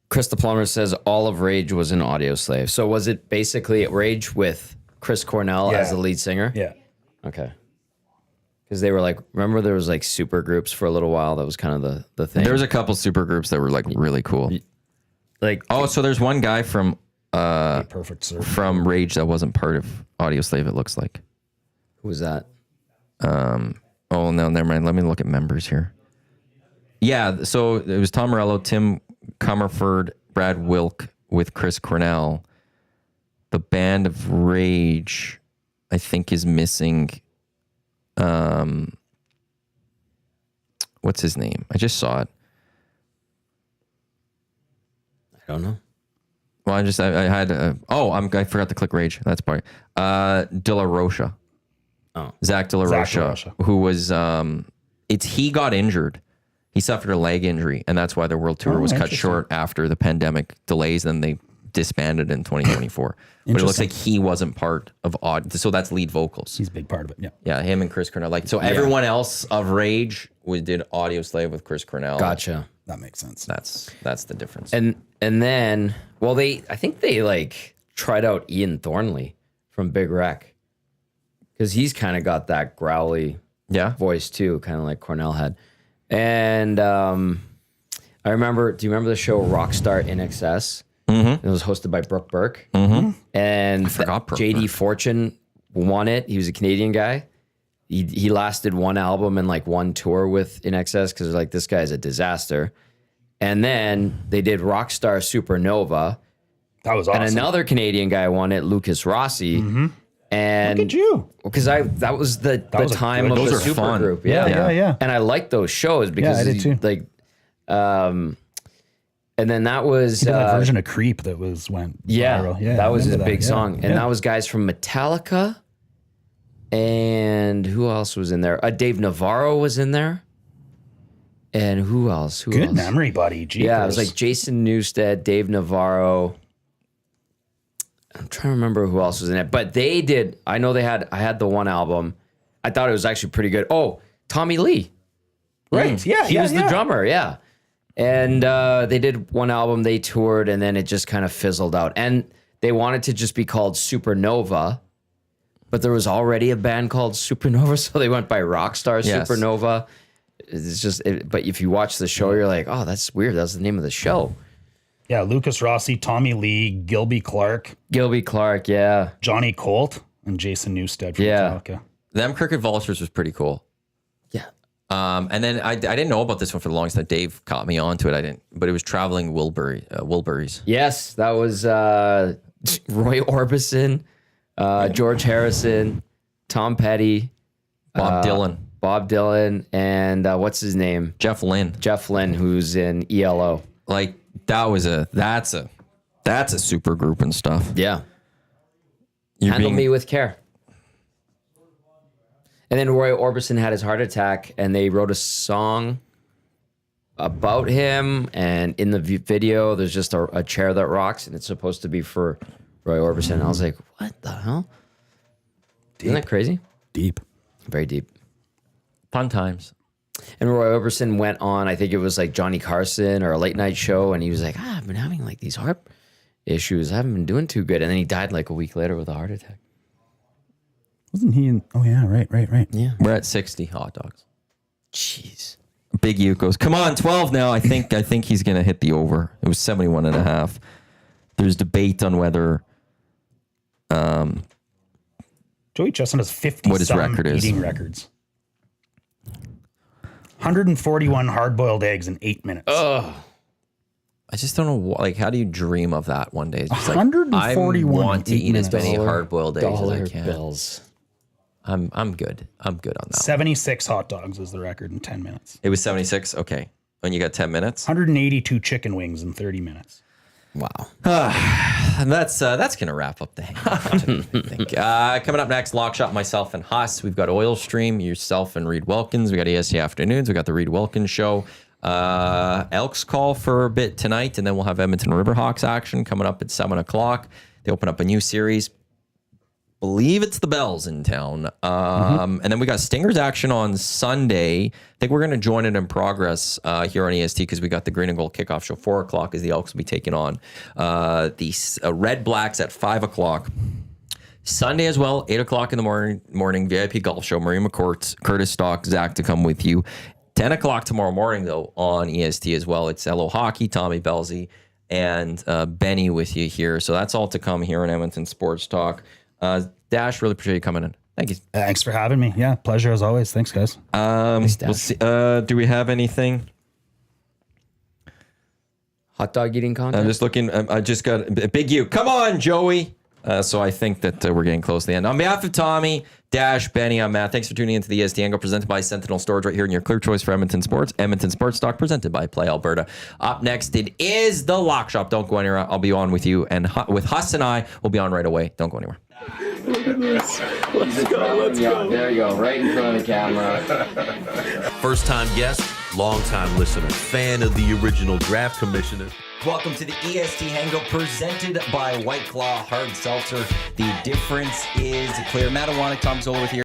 Chris the Plumber says all of Rage was an audio slave. So was it basically Rage with Chris Cornell as Yeah. the lead singer? Yeah. Okay. Because they were like, remember there was like super groups for a little while. That was kind of the thing. There was a couple super groups that were like really cool. like, Oh, so there's one guy from Perfect, sir. Rage that wasn't part of Audio Slave, it looks like. who was that? Oh, no, never mind. Let me look at members here. Yeah, so it was Tom Morello, Tim Comerford, Brad Wilk with Chris Cornell. The band of Rage, I think, is missing. What's his name? I just saw it. I don't know. Well, I had. I forgot to click Rage. That's part. De La Rocha. Oh. Zach De La Zach Rocha, De La Rocha. who was. He got injured. He suffered a leg injury, and that's why their world tour was cut interesting. short after the pandemic delays. Then they disbanded in 2024. But it looks like he wasn't part of Odd. So that's lead vocals. He's a big part of it. Yeah. Yeah, him and Chris Cornell. Like so, everyone else of Rage did Audio Slave with Chris Cornell. Gotcha. That makes sense. That's the difference. And then, well, I think they like tried out Ian Thornley from Big Wreck because he's kind of got that growly yeah, voice too, kind of like Cornell had. And I remember, do you remember the show Rockstar in Excess? Mm-hmm. It was hosted by Brooke Burke. Mm-hmm. And forgot Brooke JD Burke. Fortune won it. He was a Canadian guy. He lasted one album and like one tour with In Excess because like this guy's a disaster. And then they did Rockstar Supernova. That was awesome. And another Canadian guy won it, Lucas Rossi. Mm-hmm. And Look at you. because that was the was a time good- of those the are super fun. group. Yeah. And I liked those shows because I did too. like and then that was That version of Creep that went viral. Yeah, that was I his remember big that. song. Yeah. And that was guys from Metallica. And who else was in there? Dave Navarro was in there. And who else? Who Good else? memory, buddy. Jeepers. Yeah, it was like Jason Newsted, Dave Navarro. I'm trying to remember who else was in it, but they did. I know I had the one album. I thought it was actually pretty good. Oh, Tommy Lee. Right. Yeah. He was the drummer. Yeah. And they did one album, they toured, and then it just kind of fizzled out. And they wanted to just be called Supernova, but there was already a band called Supernova, so they went by Rockstar Supernova. It's just, but if you watch the show, you're like, oh, that's weird. That's the name of the show. Yeah. Lucas Rossi, Tommy Lee, Gilby Clark, yeah. Johnny Colt, and Jason Newsted from Metallica. Them Crooked Vultures was pretty cool. Yeah. And then I didn't know about this one for the longest time. Dave caught me onto it. But it was Traveling Wilburys. Yes, that was Roy Orbison, George Harrison, Tom Petty, Bob Dylan, and what's his name? Jeff Lynne, who's in ELO. Like that's a super group and stuff. Yeah. Handle Me With Care. And then Roy Orbison had his heart attack, and they wrote a song about him. And in the video, there's just a chair that rocks, and it's supposed to be for Roy Orbison. And I was like, what the hell? Isn't that crazy? Deep. Very deep. Fun times. And Roy Orbison went on, I think it was like Johnny Carson or a late night show, and he was like, I've been having like these heart issues. I haven't been doing too good. And then he died like a week later with a heart attack. Wasn't he in? Oh, yeah. Right. Yeah. We're at 60 hot dogs. Jeez. Big U goes, come on, 12 now. I think he's going to hit the over. It was 71.5. There's debate on whether Joey Chestnut has 50 what his record is. eating records. 141 hard-boiled eggs in 8 minutes. I just don't know. Like, how do you dream of that one day? It's just like, 141 I want to eat as many $1 hard-boiled eggs as I can. bills. I'm good. I'm good on that. 76 hot dogs is the record in 10 minutes. It was 76. Okay, when you got 10 minutes, 182 chicken wings in 30 minutes. Wow. and that's gonna wrap up the hangout. I think. Coming up next, Lock Shot, myself and Huss. We've got Oil Stream, yourself and Reed Wilkins. We got EST Afternoons. We got the Reed Wilkins Show. Elks call for a bit tonight, and then we'll have Edmonton Riverhawks action coming up at 7:00. They open up a new series. Believe it's the Bells in town. And then we got Stingers action on Sunday. I think we're going to join it in progress here on EST because we got the Green and Gold kickoff show. 4:00 as the Elks will be taking on the Red Blacks at 5:00. Sunday as well, 8:00 in the morning, VIP golf show. Marie McCourt, Curtis Stock, Zach to come with you. 10:00 tomorrow morning, though, on EST as well. It's LO Hockey, Tommy Belzy, and Benny with you here. So that's all to come here on Edmonton Sports Talk. Dash, really appreciate you coming in. Thank you. Thanks for having me. Yeah, pleasure as always. Thanks, guys. We'll see. Do we have anything? Hot dog eating contest? I'm just looking. I just got a big U. Come on, Joey. So I think that we're getting close to the end. On behalf of Tommy, Dash, Benny, I'm Matt. Thanks for tuning into the EST Angle presented by Sentinel Storage right here in your clear choice for Edmonton Sports. Edmonton Sports Stock presented by Play Alberta. Up next, it is the Lock Shop. Don't go anywhere. I'll be on with you. And with Huss and I, we'll be on right away. Don't go anywhere. Let's go. There you go, right in front of the camera. First time guest, long time listener, fan of the original draft commissioner. Welcome to the EST Hangout presented by White Claw Hard Seltzer. The difference is clear. Matt Iwanyk, Tom Gazzola with you.